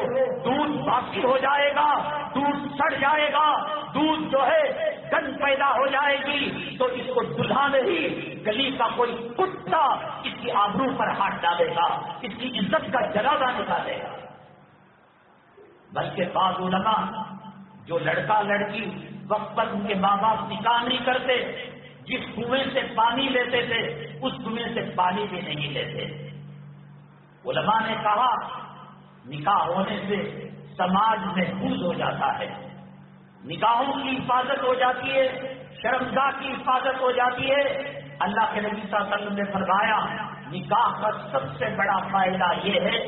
[SPEAKER 2] دودھ باقی ہو جائے گا، دودھ سڑ جائے گا، دودھ جو ہے گند پیدا ہو جائے گی، تو اس کو دلہا نہیں، گلی کا کوئی کتا اس کی آبرو پر ہاتھ ڈالے گا، اس کی عزت کا جنازہ نکالے گا۔ بلکہ بعض علماء جو لڑکا لڑکی وقت پر ان کے ماں باپ نکاح نہیں کرتے، جس کنویں سے پانی لیتے تھے اس کنویں سے پانی بھی نہیں لیتے۔ علماء نے کہا نکاح ہونے سے سماج محفوظ ہو جاتا ہے، نکاحوں کی حفاظت ہو جاتی ہے، شرمگاہ کی حفاظت ہو جاتی ہے۔ اللہ کے نبی صلی اللہ علیہ وسلم نے فرمایا نکاح کا سب سے بڑا فائدہ یہ ہے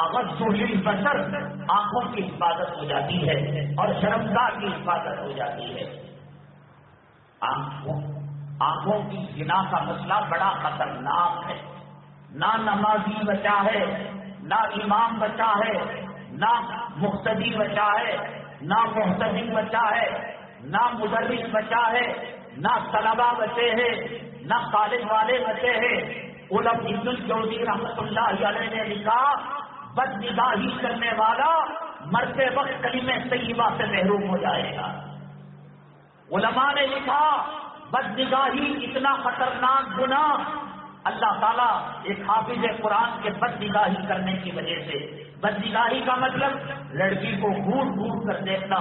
[SPEAKER 2] اغض للبصر، آنکھوں کی حفاظت ہو جاتی ہے اور شرمگاہ کی حفاظت ہو جاتی ہے۔ آنکھوں کی زنا کا مسئلہ بڑا خطرناک ہے، نہ نمازی بچا ہے، نہ امام بچا ہے، نہ مقتدی بچا ہے، نہ محتسب بچا ہے، نہ مدرس بچا ہے، نہ طلبا بچے ہیں، نہ کالج والے بچے ہیں۔ علماء ابن الجوزی رحمۃ اللہ علیہ نے لکھا بد نگاہی کرنے والا مرتے وقت کلمہ طیبہ سے محروم ہو جائے گا۔ علماء نے لکھا بد نگاہی اتنا خطرناک گناہ، اللہ تعالیٰ ایک حافظ قرآن کے بد نگاہی کرنے کی وجہ سے، بد نگاہی کا مطلب لڑکی کو گھور گھور کر دیکھنا،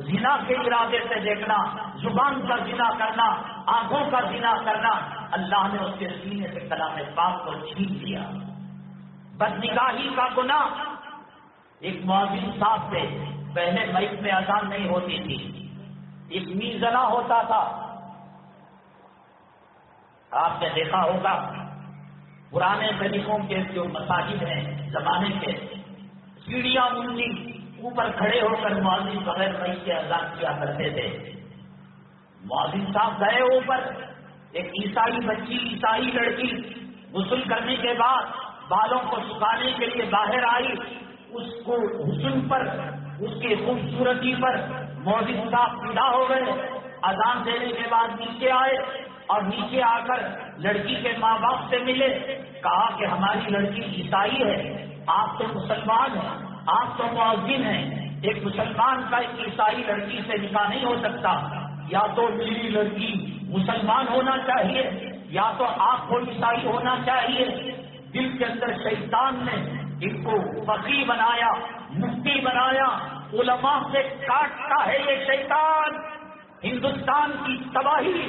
[SPEAKER 2] زنا کے ارادے سے دیکھنا، زبان کا زنا کرنا، آنکھوں کا زنا کرنا، اللہ نے اس کے سینے سے کلام پاک کو چھین لیا۔ بد نگاہی کا گناہ، ایک مؤذن صاحب تھے، پہلے مائک میں اذان نہیں ہوتی تھی، ایک میزنا ہوتا تھا، آپ نے دیکھا ہوگا پرانے طریقوں کے جو مساجد ہیں زمانے کے، سیڑھیاں بندی اوپر کھڑے ہو کر مؤذن بغیر مائک کے اذان کیا کرتے تھے۔ مؤذن صاحب گئے اوپر، ایک عیسائی بچی، عیسائی لڑکی غسل کرنے کے بعد بالوں کو سکھانے کے لیے باہر آئی، اس کو حسن پر، اس کی خوبصورتی پر مؤذن صاحب فدا ہو گئے۔ اذان دینے کے بعد نیچے آئے اور نیچے آ کر لڑکی کے ماں باپ سے ملے، کہا کہ ہماری لڑکی عیسائی ہے، آپ تو مسلمان ہیں، آپ تو مؤذن ہیں، ایک مسلمان کا ایک عیسائی لڑکی سے نکاح نہیں ہو سکتا، یا تو میری لڑکی مسلمان ہونا چاہیے یا تو آپ کو عیسائی ہونا چاہیے۔ دل کے اندر شیطان نے ان کو فقیہ بنایا، مفتی بنایا، علماء سے کاٹتا ہے یہ شیطان۔ ہندوستان کی تباہی،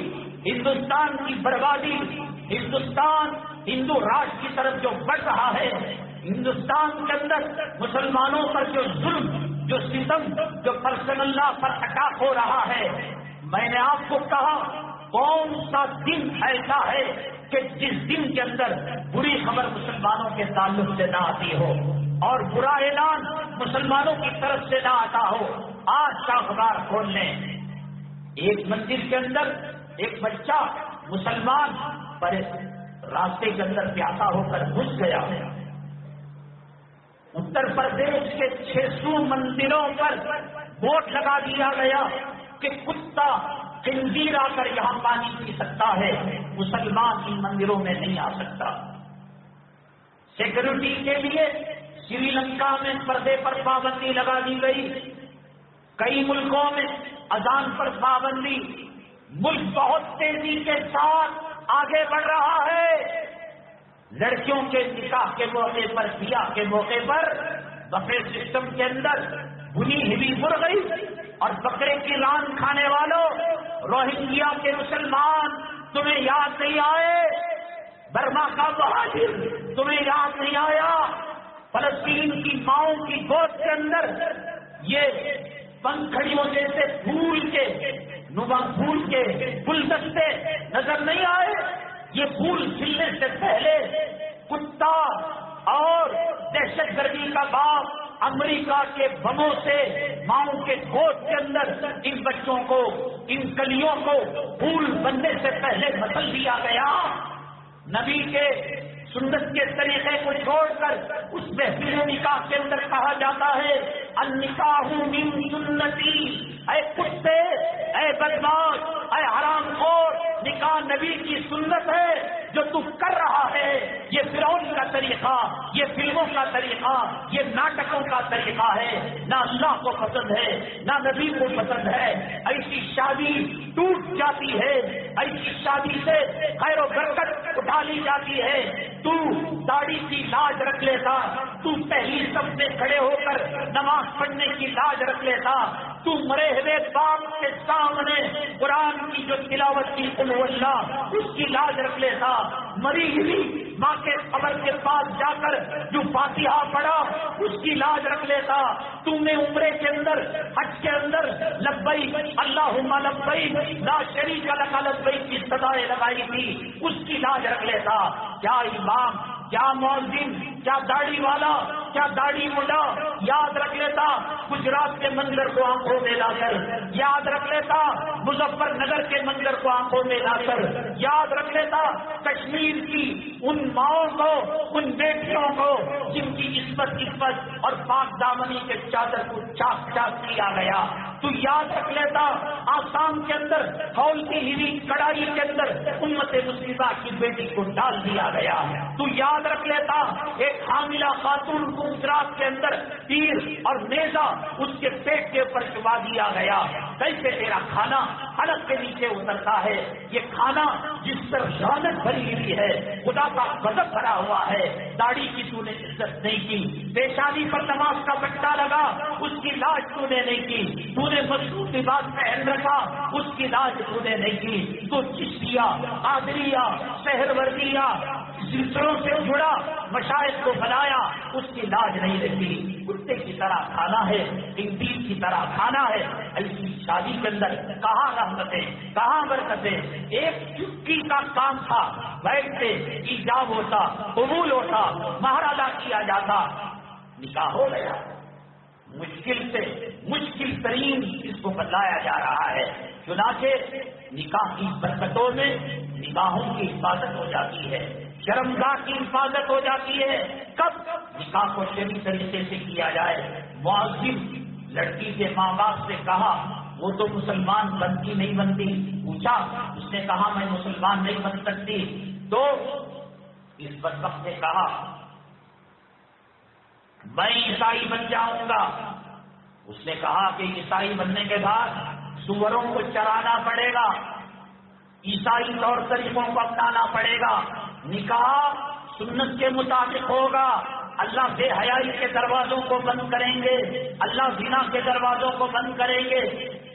[SPEAKER 2] ہندوستان کی بربادی، ہندوستان ہندو راج کی طرف جو بڑھ رہا ہے، ہندوستان کے اندر مسلمانوں پر جو ظلم، جو ستم، جو پرسن اللہ پر اٹیک ہو رہا ہے، میں نے آپ کو کہا کون سا دن ایسا ہے کہ جس دن کے اندر بری خبر مسلمانوں کے تعلق سے نہ آتی ہو اور برا اعلان مسلمانوں کی طرف سے نہ آتا ہو۔ آج کا اخبار کھول لیں، ایک مسجد کے اندر ایک بچہ مسلمان پر راستے کے اندر پیاسا ہو کر گھس گیا ہے۔ اتر پردیش کے 600 مندروں پر بورڈ لگا دیا گیا کہ کتا خنزیر آ کر یہاں پانی پی سکتا ہے، مسلمان ان مندروں میں نہیں آ سکتا۔ سیکورٹی کے لیے سری لنکا میں پردے پر پابندی لگا دی گئی، کئی ملکوں میں اذان پر پابندی۔ ملک بہت تیزی کے ساتھ آگے بڑھ رہا ہے۔ لڑکیوں کے نکاح کے موقع پر، بیاہ کے موقع پر بفے سسٹم کے اندر بنی ہوئی مرغی اور بکرے کی ران کھانے والوں، روہنگیا کے مسلمان، تمہیں یاد نہیں آئے؟ برما کا مہاجر تمہیں یاد نہیں آیا؟ فلسطین کی ماؤں کی گود کے اندر یہ پنکھڑیوں جیسے پھول کے گلدستے نظر نہیں آئے؟ یہ پھول کھلنے سے پہلے کتا اور دہشت گردی کا باپ امریکہ کے بموں سے ماؤں کے گود کے اندر ان بچوں کو، ان کلیوں کو پھول بننے سے پہلے مسل دیا گیا۔ نبی کے سنت کے طریقے کو چھوڑ کر اس محفل نکاح کے اندر کہا جاتا ہے النکاح من سنتی، اے کتے، اے بدماش، اے حرام خور، نکاح نبی کی سنت ہے۔ جو تو کر رہا ہے یہ فرعون کا طریقہ، یہ فلموں کا طریقہ، یہ ناٹکوں کا طریقہ ہے، نہ اللہ کو پسند ہے نہ نبی کو پسند ہے۔ ایسی شادی ٹوٹ جاتی ہے، ایسی شادی سے خیر و برکت اٹھا لی جاتی ہے۔ تو داڑھی کی لاج رکھ لیتا، تو پہلی صف میں کھڑے ہو کر نماز پڑھنے کی لاج رکھ لیتا، تو مرے ہوئے باپ کے سامنے قرآن کی جو تلاوت کی قل هو اللہ اس کی لاج رکھ لیتا، مری ہوئی ماں کے قبر کے پاس جا کر جو فاتحہ پڑھا اس کی لاج رکھ لیتا. تم نے عمرے کے اندر حج کے اندر لبیک اللہم لبیک لا شریک لک لبیک کی صدائیں لگائی تھی اس کی لاج رکھ لیتا. کیا امام، کیا مؤذن، کیا داڑھی والا، کیا داڑھی مڈا یاد رکھ لیتا گجرات کے منظر کو آنکھوں میں لا کر، یاد رکھ لیتا مظفر نگر کے منظر کو آنکھوں میں لا کر، یاد رکھ لیتا کشمیر کی ان ماؤں کو، ان بیٹیوں کو جن کی عصمت اور پاک دامنی کے چادر کو چاک چاک کیا گیا. تو یاد رکھ لیتا آسام کے اندر کھولتی ہوئی کڑائی کے اندر امت مسلمہ کی بیٹی کو ڈال دیا گیا. تو یاد رکھ لیتا ایک حاملہ خاتون کو گجرات کے اندر تیر اور نیزہ اس کے پیٹ کے اوپر چبا دیا گیا. کیسے تیرا کھانا حلق کے نیچے اترتا ہے؟ یہ کھانا جس پر رحمت بھری ہوئی ہے، خدا کا غضب بھرا ہوا ہے. داڑھی کی تو نے عزت نہیں کی، پیشانی پر نماز کا بٹا لگا اس کی لاج تو نے نہیں کی، تو نے مشروط لباس پہن رکھا اس کی لاج تو نے نہیں کی. تو چشتیہ، قادریہ، سہروردیہ سلسلوں سے جڑا مشائخ کو بنایا اس کی لاج نہیں رہتی. کتے کی طرح کھانا ہے، خنزیر کی طرح کھانا ہے. ایسی شادی کے اندر کہاں رحمتیں، کہاں برکتیں؟ ایک چٹکی کا کام تھا، بیٹھتے ایجاب ہوتا، قبول ہوتا، مہر ادا کیا جاتا، نکاح ہو گیا. مشکل سے مشکل ترین اس کو بتلایا جا رہا ہے. چنانچہ نکاح کی برکتوں میں نگاہوں کی حفاظت ہو جاتی ہے، شرمگاہ کی حفاظت ہو جاتی ہے. کب نکاح کو شرعی طریقے سے کیا جائے. معذب لڑکی کے ماں باپ سے کہا وہ تو مسلمان بنتی نہیں بنتی، پوچھا اس نے کہا میں مسلمان نہیں بن سکتی. تو اس بدبخت نے کہا میں عیسائی بن جاؤں گا. اس نے کہا کہ عیسائی بننے کے بعد سوروں کو چرانا پڑے گا، عیسائی طور طریقوں کو اپنانا پڑے گا، نکاح سنت کے مطابق ہوگا. اللہ بے حیائی کے دروازوں کو بند کریں گے، اللہ زنا کے دروازوں کو بند کریں گے.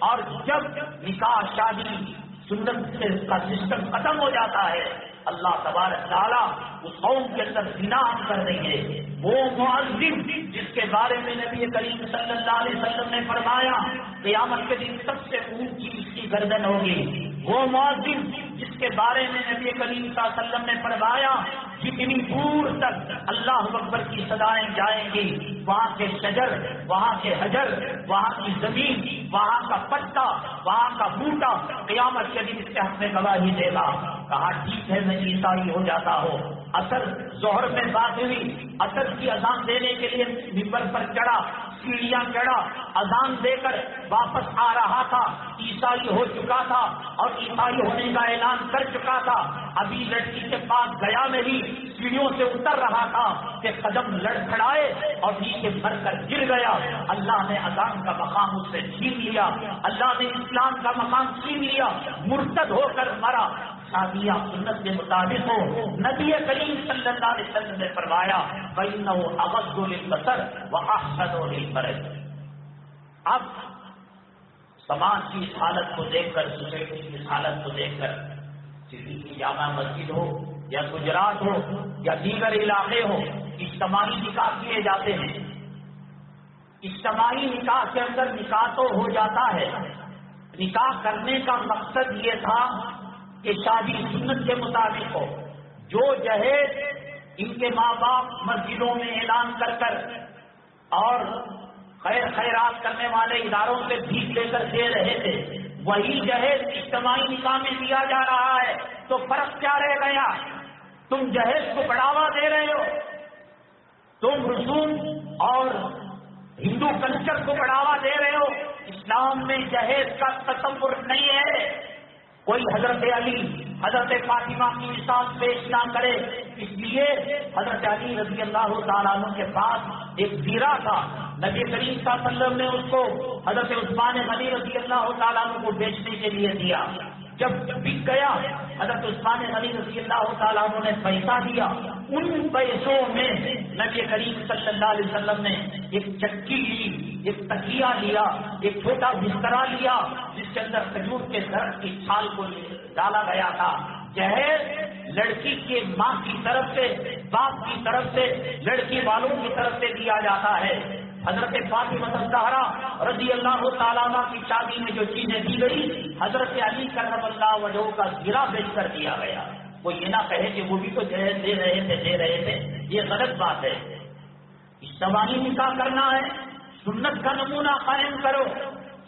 [SPEAKER 2] اور جب نکاح شادی سنت کا سسٹم ختم ہو جاتا ہے، اللہ تبارک تعالیٰ اس قوم کے اندر زنا عام کر دیں گے. وہ معذب جس کے بارے میں نبی کریم صلی اللہ علیہ وسلم نے فرمایا قیامت کے دن سب سے اونچی اس کی گردن ہوگی. وہ معذب جس کے بارے میں نبی کریم صلی اللہ علیہ وسلم نے فرمایا جتنی دور تک اللہ اکبر کی صدائیں جائیں گی وہاں کے شجر، وہاں کے حجر، وہاں کی زمین، وہاں کا پتا، وہاں کا بوٹا قیامت کے دن اس کے حق میں گواہی دے گا. کہا ٹھیک ہے میں عیسائی ہو جاتا ہوں. اثر ظہر میں بات ہوئی، اثر کی اذان دینے کے لیے ممبر پر چڑھا، سیڑھیاں چڑھا، اذان دے کر واپس آ رہا تھا. عیسائی ہو چکا تھا اور عیسائی ہونے کا اعلان کر چکا تھا. ابھی لڑکی کے پاس گیا نہیں، سیڑھیوں سے اتر رہا تھا کہ قدم لڑکھڑائے اور نیچے مر کر گر گیا. اللہ نے اذان کا مقام اس سے چھین لیا، اللہ نے اسلام کا مقام چھین لیا، مرتد ہو کر مرا. شادیاں سنت کے مطابق ہو. نبی کریم صلی اللہ علیہ وسلم نے فرمایا فَإِنَّهُ أَغَضُّ لِلْبَصَرِ وَأَحْسَنُ لِلْفَرْجِ. اب سماج کی اس حالت کو دیکھ کر، سوسائٹی کی اس حالت کو دیکھ کر، کسی کی جامع مسجد ہو یا گجرات ہو یا دیگر علاقے ہو، اجتماعی نکاح کیے جاتے ہیں. اجتماعی نکاح کے اندر نکاح تو ہو جاتا ہے. نکاح کرنے کا مقصد یہ تھا کہ شادی سنت کے مطابق ہو. جو جہیز ان کے ماں باپ مسجدوں میں اعلان کر کر اور خیرات کرنے والے اداروں سے بھیک لے کر دے رہے تھے، وہی جہیز اجتماعی نکاح میں دیا جا رہا ہے. تو فرق کیا رہ گیا؟ تم جہیز کو بڑھاوا دے رہے ہو، تم رسوم اور ہندو کلچر کو بڑھاوا دے رہے ہو. اسلام میں جہیز کا تصور نہیں ہے. کوئی حضرت علی، حضرت فاطمہ کی مثال پیش نہ کرے. اس لیے حضرت علی رضی اللہ تعالیٰ عنہ کے پاس ایک زیرہ تھا. نبی کریم صلی اللہ علیہ وسلم نے اس کو حضرت عثمان غنی رضی اللہ تعالیٰ عنہ کو بیچنے کے لیے دیا. جب بک گیا حضرت عثمان غنی رضی اللہ تعالیٰ عنہ نے پیسہ دیا. ان پیسوں میں نبی کریم صلی اللہ علیہ وسلم نے ایک چکی لی، ایک تکیہ لیا، ایک چھوٹا بسترا لیا جس کے اندر کھجور کے درخت کی چھال کو ڈالا گیا تھا. جہیز لڑکی کے ماں کی طرف سے، باپ کی طرف سے، لڑکی والوں کی طرف سے دیا جاتا ہے۔ حضرت فاطمہ الزہرا رضی اللہ تعالیٰ عنہ کی شادی میں جو چیزیں دی گئی، حضرت علی کرم اللہ وجہہ کا زرہ بیچ کر دیا گیا۔ وہ یہ نہ کہے کہ وہ بھی تو جہیز دے رہے تھے، یہ غلط بات ہے۔ اجتماعی نکاح کرنا ہے، سنت کا نمونہ قائم کرو،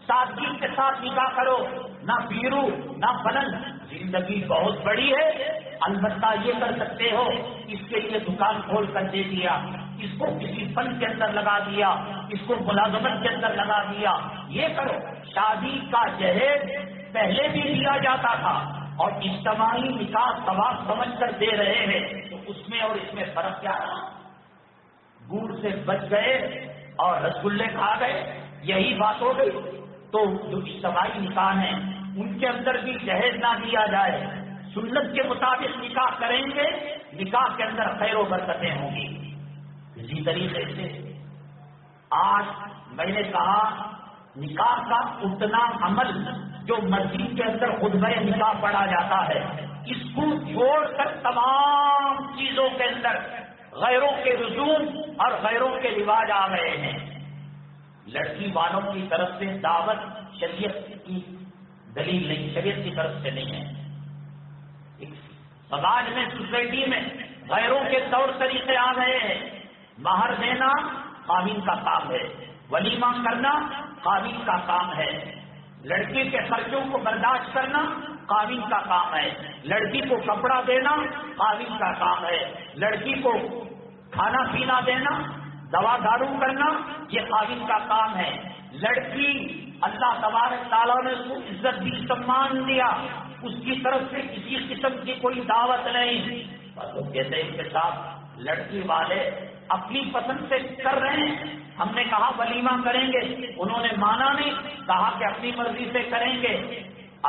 [SPEAKER 2] سادگی کے ساتھ نکاح کرو، نہ بیرو نہ بلند۔ زندگی بہت بڑی ہے، البتہ یہ کر سکتے ہو، اس کے لیے دکان کھول کر دے دیا، اس کو کسی فن کے اندر لگا دیا، اس کو ملازمت کے اندر لگا دیا، یہ کرو۔ شادی کا جہیز پہلے بھی دیا جاتا تھا اور اجتماعی نکاح ثواب سمجھ کر دے رہے ہیں، تو اس میں اور اس میں فرق کیا رہا؟ گڑ سے بچ گئے اور رسگلے کھا گئے، یہی بات ہو گئی۔ تو جو اجتماعی نکاح ہیں ان کے اندر بھی جہیز نہ دیا جائے، سنت کے مطابق نکاح کریں گے، نکاح کے اندر خیر و برکتیں ہوں گی۔ اسی طریقے سے آج میں نے کہا نکاح کا اتنا عمل جو مسجد کے اندر خطبہ نکاح پڑھا جاتا ہے، اس کو چھوڑ کر تمام چیزوں کے اندر غیروں کے رسوم اور غیروں کے رواج آ گئے ہیں۔ لڑکی والوں کی طرف سے دعوت شریعت کی دلیل نہیں، شریعت کی طرف سے نہیں ہے۔ سماج میں، سوسائٹی میں غیروں کے طور طریقے آ گئے ہیں۔ مہر دینا قابل کا کام ہے، ولیمہ کرنا قابل کا کام ہے، لڑکی کے خرچوں کو برداشت کرنا قابل کا کام ہے، لڑکی کو کپڑا دینا قابل کا کام ہے، لڑکی کو کھانا پینا دینا، دوا دارو کرنا یہ قابل کا کام ہے۔ لڑکی اللہ تبارک تعالیٰ نے اس کو عزت دی، سمان دیا، اس کی طرف سے کسی قسم کی کوئی دعوت نہیں۔ تو کہتے ہیں کے ساتھ لڑکی والے اپنی پسند سے کر رہے ہیں، ہم نے کہا ولیمہ کریں گے، انہوں نے مانا نہیں، کہا کہ اپنی مرضی سے کریں گے۔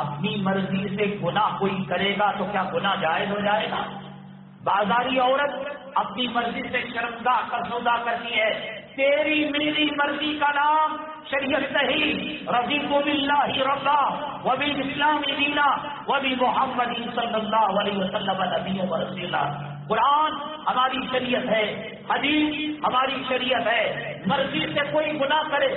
[SPEAKER 2] اپنی مرضی سے گناہ کوئی کرے گا تو کیا گناہ جائز ہو جائے گا؟ بازاری عورت اپنی مرضی سے شرمگاہ کا سودا کرتی ہے، تیری میری مرضی کا نام شریعت نہیں۔ رضیت باللہ ربا وبالاسلام دینا وبمحمد صلی اللہ علیہ وسلم نبی و رسولا۔ قرآن ہماری شریعت ہے، حدیث ہماری شریعت ہے۔ مرضی سے کوئی گناہ کرے،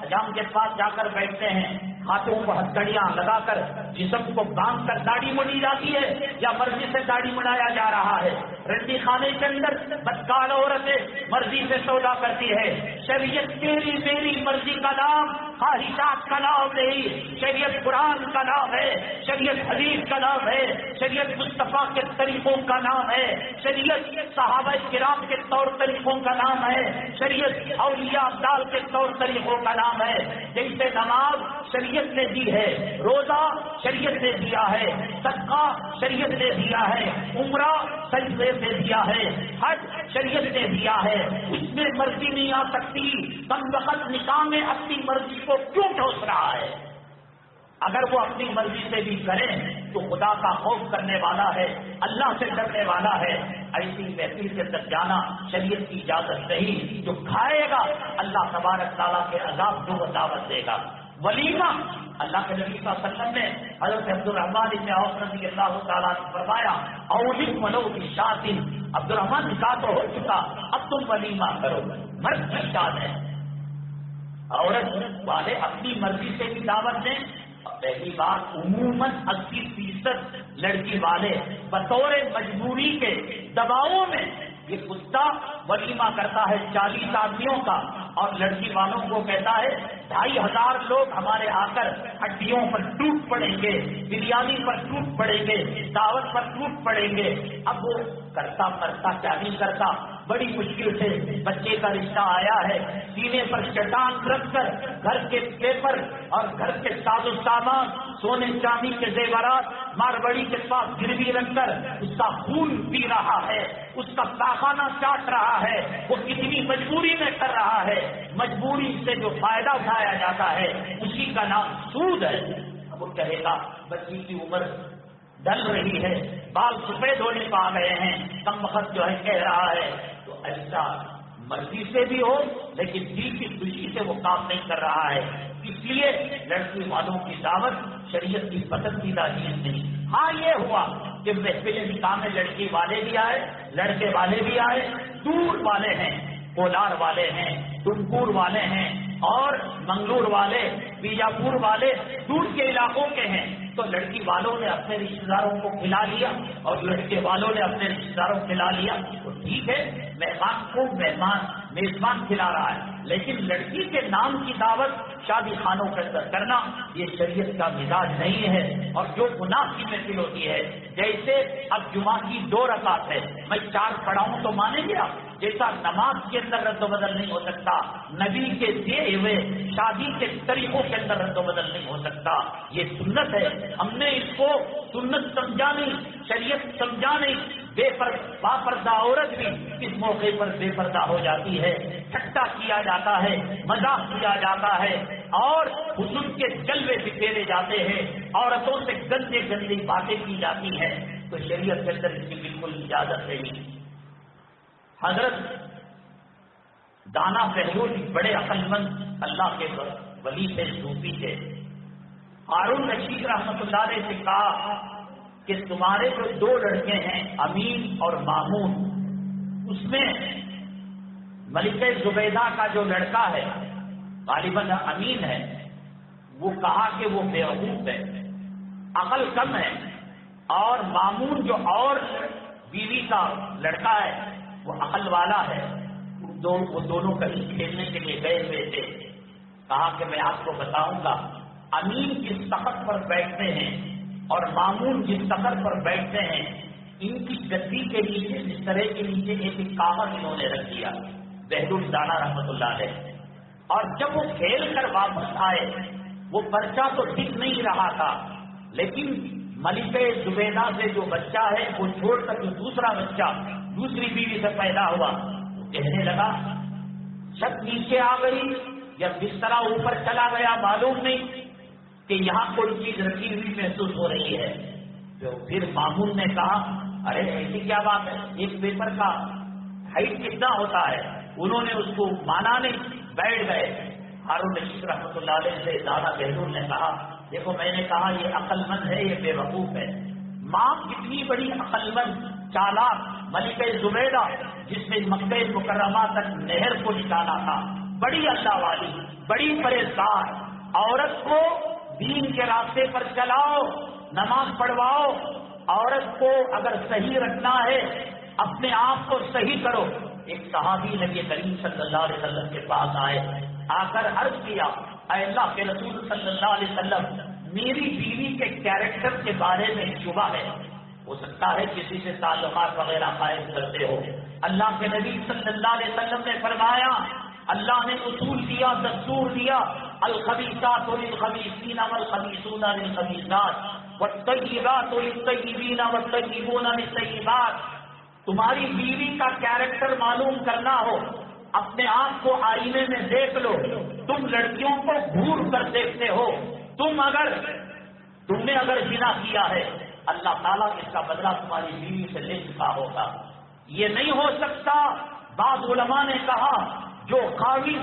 [SPEAKER 2] حجام کے پاس جا کر بیٹھتے ہیں، ہاتھوں کو ہتھکڑیاں لگا کر جسم کو باندھ کر داڑھی مڑی جاتی ہے یا مرضی سے داڑھی مڑایا جا رہا ہے؟ رنڈی خانے کے اندر بدکار عورتیں مرضی سے سودا کرتی ہے۔ شریعت تیری میری مرضی کا نام خواہشات کا نام نہیں، شریعت قرآن کا نام ہے، شریعت حدیث کا نام ہے، شریعت مصطفیٰ کے طریقوں کا نام ہے، شریعت صحابہ کرام کے طور طریقوں کا نام ہے، شریعت اولیاء ابدال کے طور طریقوں کا نام ہے۔ جیسے نماز شریعت نے دی ہے، روزہ شریعت نے دیا ہے، صدقہ شریعت نے دیا ہے، عمرہ شریعت نے دیا ہے، حج شریعت نے دیا ہے، اس میں مرضی نہیں آ سکتی۔ کم وقت نکاح میں اپنی مرضی کو کیوں ٹھوس رہا ہے؟ اگر وہ اپنی مرضی سے بھی کریں تو خدا کا خوف کرنے والا ہے، اللہ سے ڈرنے والا ہے۔ ایسی محفل کے اندر جانا شریعت کی اجازت نہیں، جو کھائے گا اللہ تبارک تعالیٰ کے عذاب کو دعوت دے گا۔ ولیمہ اللہ کے نبی صلی اللہ علیہ وسلم نے حضرت عبد الرحمن بن عوف رضی اللہ تعالیٰ نے فرمایا اولم ولو بشاۃ، عبد الرحمن نکاح تو ہو چکا، اب تم ولیمہ کرو۔ مرد کی شاد ہے، عورت والے اپنی مرضی سے بھی دعوت دیں۔ پہلی بات عموماً 80% لڑکی والے بطور مجبوری کے دباؤ میں یہ کتا ولیمہ کرتا ہے 40 آدمیوں کا، اور لڑکی والوں کو کہتا ہے 2500 لوگ ہمارے آ کر ہڈیوں پر ٹوٹ پڑیں گے، بریانی پر ٹوٹ پڑیں گے، دعوت پر ٹوٹ پڑیں گے۔ اب وہ کرتا کیا نہیں کرتا، بڑی مشکل سے بچے کا رشتہ آیا ہے، سینے پر چٹان رکھ کر گھر کے پیپر اور گھر کے ساز و سامان، سونے چاندی کے زیورات ماربڑی کے پاس گروی رکھ کر اس کا خون پی رہا ہے، اس کا پاخانہ چاٹ رہا ہے، وہ کتنی مجبوری میں کر رہا ہے۔ مجبوری سے جو فائدہ اٹھایا جاتا ہے اسی کا نام سود ہے۔ اب وہ کہے گا بچی کی عمر ڈل رہی ہے، بال سفید ہونے پا گئے ہیں، کم وقت جو ہے کہہ رہا ہے، تو ایسا مرضی سے بھی ہو لیکن دل کی خوشی سے وہ کام نہیں کر رہا ہے۔ اس لیے لڑکی والوں کی دعوت شریعت کی پسندیدہ چیز نہیں۔ ہاں یہ ہوا کہ محفل نکاح میں لڑکی والے بھی آئے، لڑکے والے بھی آئے، دور والے ہیں، کولار والے ہیں، ٹمکور والے ہیں، اور منگلور والے، بیجاپور والے، دور کے علاقوں کے ہیں، تو لڑکی والوں نے اپنے رشتے داروں کو کھلا لیا اور لڑکے والوں نے اپنے رشتے داروں کو کھلا لیا، تو ٹھیک ہے، مہمان کو میزبان کھلا رہا ہے، لیکن لڑکی کے نام کی دعوت شادی خانوں کے اندر کرنا یہ شریعت کا مزاج نہیں ہے، اور جو گناہ کی محفل ہوتی ہے، جیسے اب جمعہ کی 2 رکعت ہے، میں 4 پڑھاؤں تو مانیں گے آپ، جیسا نماز کے اندر رد و بدل نہیں ہو سکتا، نبی کے دیے ہوئے شادی کے طریقوں کے اندر رد و بدل نہیں ہو سکتا، یہ سنت ہے، ہم نے اس کو سنت سمجھا نہیں، شریعت سمجھا نہیں، باپردہ عورت بھی اس موقع پر بے پردہ ہو جاتی ہے، ٹھٹا کیا جاتا ہے، مذاق کیا جاتا ہے، اور حسن کے جلوے بکھیرے جاتے ہیں، عورتوں سے گندے گندی باتیں کی جاتی ہیں، تو شریعت کے اندر اس کی بالکل اجازت نہیں۔ حضرت دانا بہلول بڑے عقل مند اللہ کے ولی سے صوفی تھے، ہارون رشید رحمۃ اللہ علیہ سے کہا کہ تمہارے جو 2 لڑکے ہیں امین اور مامون، اس میں ملکہ زبیدہ کا جو لڑکا ہے غالباً امین ہے، وہ کہا کہ وہ بیوقوف ہے، عقل کم ہے، اور مامون جو اور بیوی کا لڑکا ہے وہ عقل والا ہے، وہ دونوں کہیں کھیلنے کے لیے گئے ہوئے تھے، کہا کہ میں آپ کو بتاؤں گا، امین جس تخت پر بیٹھتے ہیں اور مامون جس تخت پر بیٹھتے ہیں، ان کی گدی کے نیچے بسترے کے نیچے ایک کاغذ انہوں نے رکھ دیا، بہلول دانا رحمۃ اللہ علیہ، اور جب وہ کھیل کر واپس آئے، وہ پرچہ تو دکھ نہیں رہا تھا، لیکن ملکہ زبیدہ سے جو بچہ ہے وہ چھوڑ کر جو دوسرا بچہ دوسری بیوی سے پیدا ہوا، وہ کہنے لگا چھت نیچے آ گئی یا بسترا اوپر چلا گیا معلوم نہیں کہ یہاں کوئی چیز رکھی ہوئی محسوس ہو رہی ہے، تو پھر مامون نے کہا ارے ایسی کیا بات ہے، ایک پیپر کا ہائٹ کتنا ہوتا ہے، انہوں نے اس کو مانا نہیں، بیٹھ گئے۔ ہارون رشید رحمۃ اللہ علیہ سے دانا بہلول نے کہا دیکھو میں نے کہا یہ عقل مند ہے، یہ بے وقوف ہے، ماں کتنی بڑی عقل مند چالاک ملکہ زبیدہ جس نے مکہ مکرمہ تک نہر کو نکالا تھا، بڑی اللہ والی، بڑی پرہیزگار، عورت کو دین کے راستے پر چلاؤ، نماز پڑھواؤ، عورت کو اگر صحیح رکھنا ہے اپنے آپ کو صحیح کرو۔ ایک صحابی نبی کریم صلی اللہ علیہ وسلم کے پاس آئے، آ کر عرض کیا اے اللہ کے رسول صلی اللہ علیہ وسلم، میری بیوی کے کیریکٹر کے بارے میں شبہ ہے، ہو سکتا ہے کسی سے تعلقات وغیرہ قائم کرتے ہو۔ اللہ کے نبی صلی اللہ علیہ وسلم نے فرمایا، اللہ نے اصول دیا، دستور دیا، الخبیثات للخبیثین والخبیثون للخبیثات والطیبات للطیبین والطیبون للطیبات۔ تمہاری بیوی کا کیریکٹر معلوم کرنا ہو، اپنے آپ کو آئینے میں دیکھ لو، تم لڑکیوں کو گھور کر دیکھتے ہو، تم نے اگر زنا کیا ہے اللہ تعالیٰ اس کا بدلہ تمہاری بیوی سے لے چکا ہوگا۔ یہ نہیں ہو سکتا، بعض علماء نے کہا جو خاوی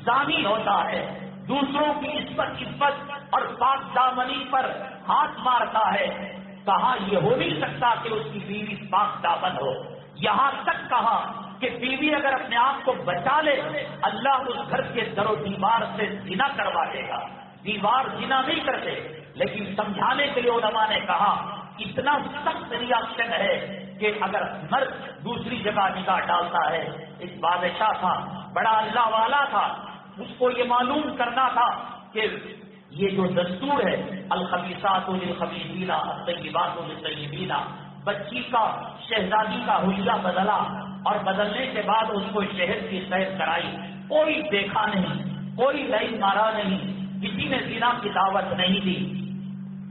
[SPEAKER 2] زانی ہوتا ہے، دوسروں کی عزت اور پاک دامنی پر ہاتھ مارتا ہے، کہا یہ ہو نہیں سکتا کہ اس کی بیوی پاک دامن ہو، یہاں تک کہا کہ بیوی اگر اپنے آپ کو بچا لے اللہ اس گھر کے در و دیوار سے زنا کروا دے گا۔ دیوار زنا نہیں کرتے، لیکن سمجھانے کے لیے علماء نے کہا اتنا سخت ریاکشن ہے کہ اگر مرد دوسری جگہ نگاہ ڈالتا ہے، ایک بادشاہ تھا، بڑا اللہ والا تھا، اس کو یہ معلوم کرنا تھا کہ یہ جو دستور ہے الخبیثات للخبیثین الطیبات للطیبین، بچی کا شہزادی کا حلیہ بدلا اور بدلنے کے بعد اس کو شہر کی سیر کرائی، کوئی دیکھا نہیں، کوئی لائن مارا نہیں، کسی نے زنا کی دعوت نہیں دی،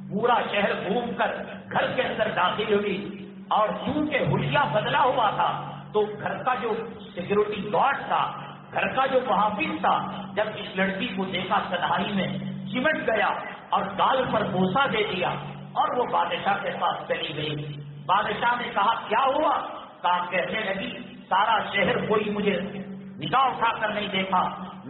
[SPEAKER 2] پورا شہر گھوم کر گھر کے اندر داخل ہوئی، اور چونکہ حلیہ بدلا ہوا تھا تو گھر کا جو سیکورٹی گارڈ تھا، گھر کا جو محافظ تھا، جب اس لڑکی کو دیکھا تنہائی میں چمٹ گیا اور گال پر بوسہ دے دیا اور وہ بادشاہ کے پاس چلی گئی۔ بادشاہ نے کہا کیا ہوا؟ کہا کہنے لگی سارا شہر کوئی مجھے نگاہ اٹھا کر نہیں دیکھا،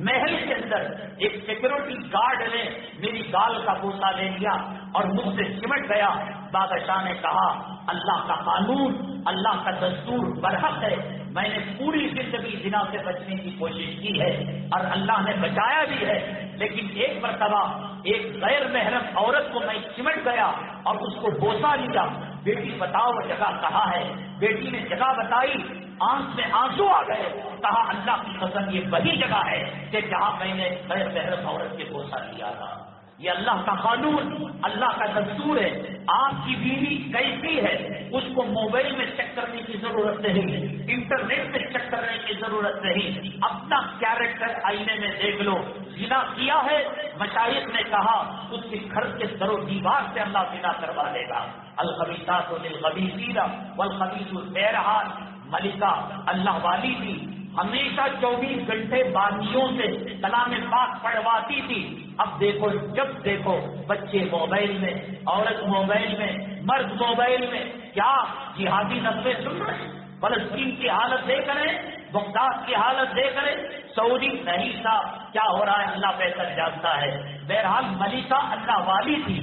[SPEAKER 2] محل کے اندر ایک سیکورٹی گارڈ نے میری گال کا بوسہ لے لیا اور مجھ سے چمٹ گیا. بادشاہ نے کہا اللہ کا قانون، اللہ کا دستور برحق ہے. میں نے پوری زندگی زنا سے بچنے کی کوشش کی ہے اور اللہ نے بچایا بھی ہے، لیکن ایک مرتبہ ایک غیر محرم عورت کو میں چمٹ گیا اور اس کو بوسہ لیا. بیٹی بتاؤ وہ جگہ کہاں ہے؟ بیٹی نے جگہ بتائی، آنکھ میں آنسو آ گئے. کہا اللہ کی قسم یہ وہی جگہ ہے کہ جہاں میں نے غیر محرم عورت کے بوسہ لیا تھا. یہ اللہ کا قانون، اللہ کا دستور ہے. آپ کی بیوی کیسی ہے اس کو موبائل میں چیک کرنے کی ضرورت نہیں، انٹرنیٹ میں چیک کرنے کی ضرورت نہیں. اپنا کیریکٹر آئینے میں دیکھ لو. زنا کیا ہے، مشائخ نے کہا اس کے گھر کے در و دیوار سے اللہ زنا کروا دے گا. الخبیثات للخبیثین والخبیثون. بہرحال ملکہ اللہ والی تھی، ہمیشہ 24 گھنٹے بانیوں سے کلام پاک پڑھواتی تھی. اب دیکھو، جب دیکھو بچے موبائل میں، عورت موبائل میں، مرد موبائل میں. کیا جہادی نغمے سن رہے ہیں؟ فلسطین کی حالت دیکھ رہے ہیں، بغداد کی حالت دیکھ رہے ہیں. سعودی نہیں تھا، کیا ہو رہا ہے اللہ بہتر جانتا ہے. بہرحال ملکہ اللہ والی تھی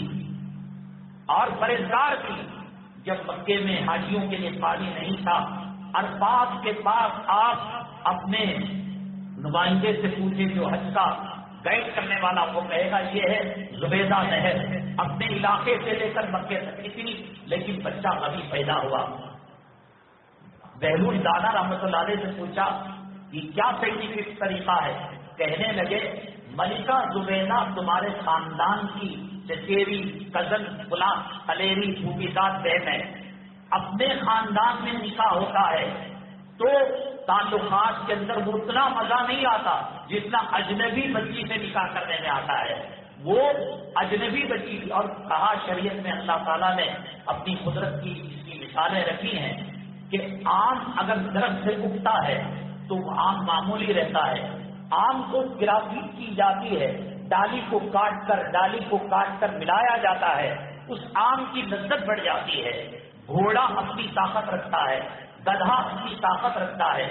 [SPEAKER 2] اور پرہیزگار تھی. جب مکے میں حاجیوں کے لیے پانی نہیں تھا، عرفات کے پاس آپ اپنے نمائندے سے پوچھے جو حج کا گائیڈ کرنے والا، وہ کہے گا یہ ہے زبیدہ نہر. اپنے علاقے سے لے کر مکے تک اتنی، لیکن بچہ ابھی پیدا ہوا. بہلول دانا رحمۃ اللہ علیہ سے پوچھا یہ کیا سائنٹیفک طریقہ ہے؟ کہنے لگے ملکہ زبیدہ تمہارے خاندان کی چچیری، کزن، فلاں، خلیری، پھوپھی داد بہن ہے. اپنے خاندان میں نکاح ہوتا ہے تو تعلقات کے اندر وہ اتنا مزہ نہیں آتا جتنا اجنبی بچی سے نکاح کرنے میں آتا ہے. وہ اجنبی بچی، اور کہا شریعت میں اللہ تعالیٰ نے اپنی قدرت کی اس کی مثالیں رکھی ہیں کہ آم اگر درخت سے اگتا ہے تو وہ آم معمولی رہتا ہے. آم کو گرافٹ کی جاتی ہے، ڈالی کو کاٹ کر ملایا جاتا ہے، اس آم کی لذت بڑھ جاتی ہے. گھوڑا اپنی طاقت رکھتا ہے، گدھا اپنی طاقت رکھتا ہے.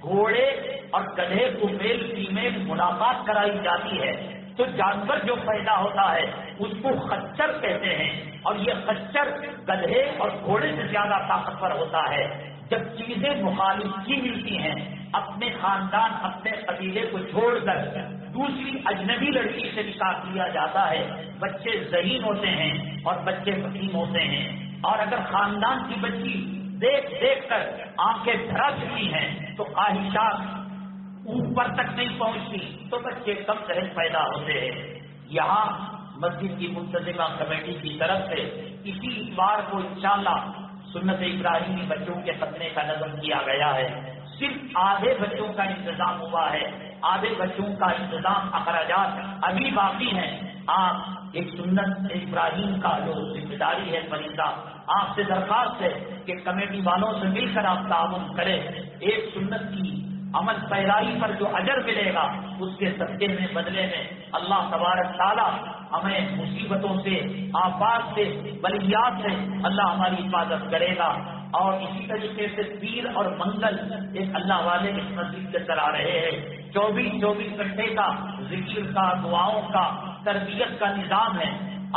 [SPEAKER 2] گھوڑے اور گدھے کو میل فیمیل ملاقات کرائی جاتی ہے تو جانور جو پیدا ہوتا ہے اس کو خچر کہتے ہیں، اور یہ خچر گدھے اور گھوڑے سے زیادہ طاقتور ہوتا ہے. جب چیزیں مخالف کی ملتی ہیں، اپنے خاندان، اپنے قبیلے کو چھوڑ کر دوسری اجنبی لڑکی سے نکاح کیا جاتا ہے. بچے ذہین ہوتے ہیں اور بچے حکیم ہوتے ہیں. اور اگر خاندان کی بچی دیکھ دیکھ کر آنکھیں دھرا چکی ہیں تو خواہشات اوپر تک نہیں پہنچتی تو بچے کم ذہن پیدا ہوتے ہیں. یہاں مسجد کی منتظمہ کمیٹی کی طرف سے اسی اتوار کو انشاءاللہ سنت ابراہیمی بچوں کے ختنے کا نظم کیا گیا ہے. صرف آدھے بچوں کا انتظام ہوا ہے، آدھے بچوں کا انتظام اخراجات ابھی باقی ہیں. آپ ایک سنت ابراہیم کا جو ذمہ داری ہے فریضہ، آپ سے درخواست ہے کہ کمیٹی والوں سے مل کر آپ تعاون کریں. ایک سنت کی عمل پیرائی پر جو اجر ملے گا اس کے صدقے میں، بدلے میں اللہ تبارک تعالیٰ ہمیں مصیبتوں سے، آفات سے، بلیات سے اللہ ہماری حفاظت کرے گا. اور اسی طریقے سے پیر اور منگل ایک اللہ والے اس مسجد کے چلا رہے ہیں. 24 گھنٹے کا ذکر کا، دعاؤں کا، تربیت کا نظام ہے.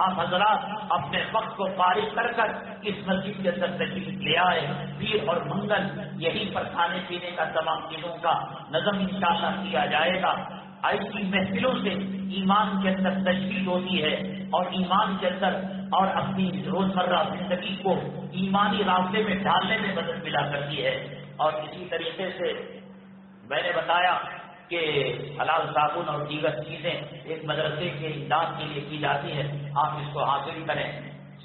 [SPEAKER 2] آپ حضرات اپنے وقت کو فارغ کر کر اس مسجد کے اندر تشریف لے آئے. پیر اور منگل یہیں پر کھانے پینے کا تمام چیزوں کا نظم انشاءاللہ کیا جائے گا. ایسی محفلوں سے ایمان کے اندر تشکیل ہوتی ہے اور ایمان کے اندر اور اپنی روزمرہ زندگی کو ایمانی راستے میں ڈالنے میں مدد ملا کرتی ہے. اور اسی طریقے سے میں نے بتایا کہ حلال صابن اور دیگر چیزیں ایک مدرسے کے امداد کے لیے کی جاتی ہے. آپ اس کو حاصل کریں.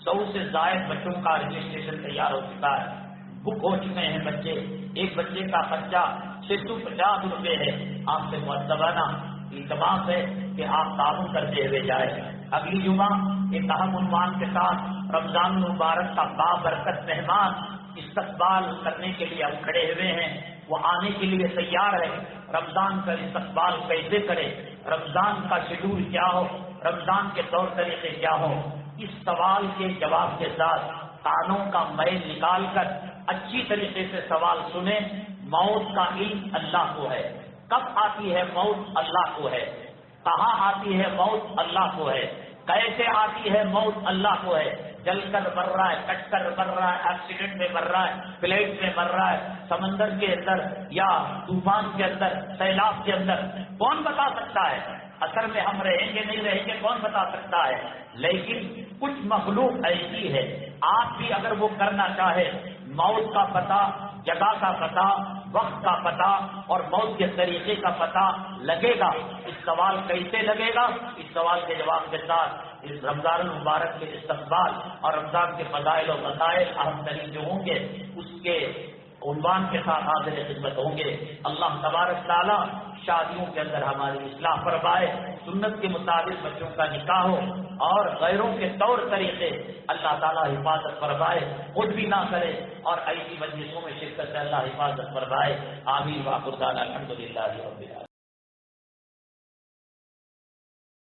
[SPEAKER 2] 100 سے زائد بچوں کا رجسٹریشن تیار ہو چکا ہے، بک ہو چکے ہیں بچے. ایک بچے کا خرچہ 650 روپے ہے. آپ سے معتبانہ التماس ہے کہ آپ تعاون کرتے ہوئے جائیں. اگلی جمعہ ایک اہم عنوان کے ساتھ رمضان المبارک کا بابرکت مہمان استقبال کرنے کے لیے ہم کھڑے ہوئے ہیں. وہ آنے کے لیے تیار ہے. رمضان کا استقبال کیسے کرے، رمضان کا شیڈول کیا ہو، رمضان کے طور طریقے کیا ہو، اس سوال کے جواب کے ساتھ کانوں کا میل نکال کر اچھی طریقے سے سوال سنیں. موت کا علم اللہ کو ہے، کب آتی ہے موت اللہ کو ہے، کہاں آتی ہے موت اللہ کو ہے، کیسے آتی ہے موت اللہ کو ہے، جل کر مر رہا ہے، کٹ کر مر رہا ہے، ایکسیڈنٹ میں مر رہا ہے، پلیٹ میں مر رہا ہے، سمندر کے اندر یا طوفان کے اندر، سیلاب کے اندر، کون بتا سکتا ہے؟ اثر میں ہم رہیں گے نہیں رہیں گے کون بتا سکتا ہے؟ لیکن کچھ مخلوق ایسی ہے، آپ بھی اگر وہ کرنا چاہے، موت کا پتہ، جگہ کا پتہ، وقت کا پتہ اور موت کے طریقے کا پتہ لگے گا۔ اس سوال کیسے لگے گا؟ اس سوال کے جواب کے ساتھ اس رمضان المبارک کے استقبال اور رمضان کے فضائل و مسائل اہم ترین جو ہوں گے اس کے عنوان کے ساتھ حاضر خدمت ہوں گے۔ اللہ تبارک تعالیٰ شادیوں کے اندر ہماری اصلاح فرمائے، سنت کے مطابق بچوں کا نکاح ہو اور غیروں کے طور طریقے اللہ تعالیٰ حفاظت فرمائے، خود بھی نہ کرے اور ایسی مجلسوں میں شرکت سے اللہ حفاظت فرمائے۔ آمین۔ وآخر دعوانا الحمدللہ رب العالمین۔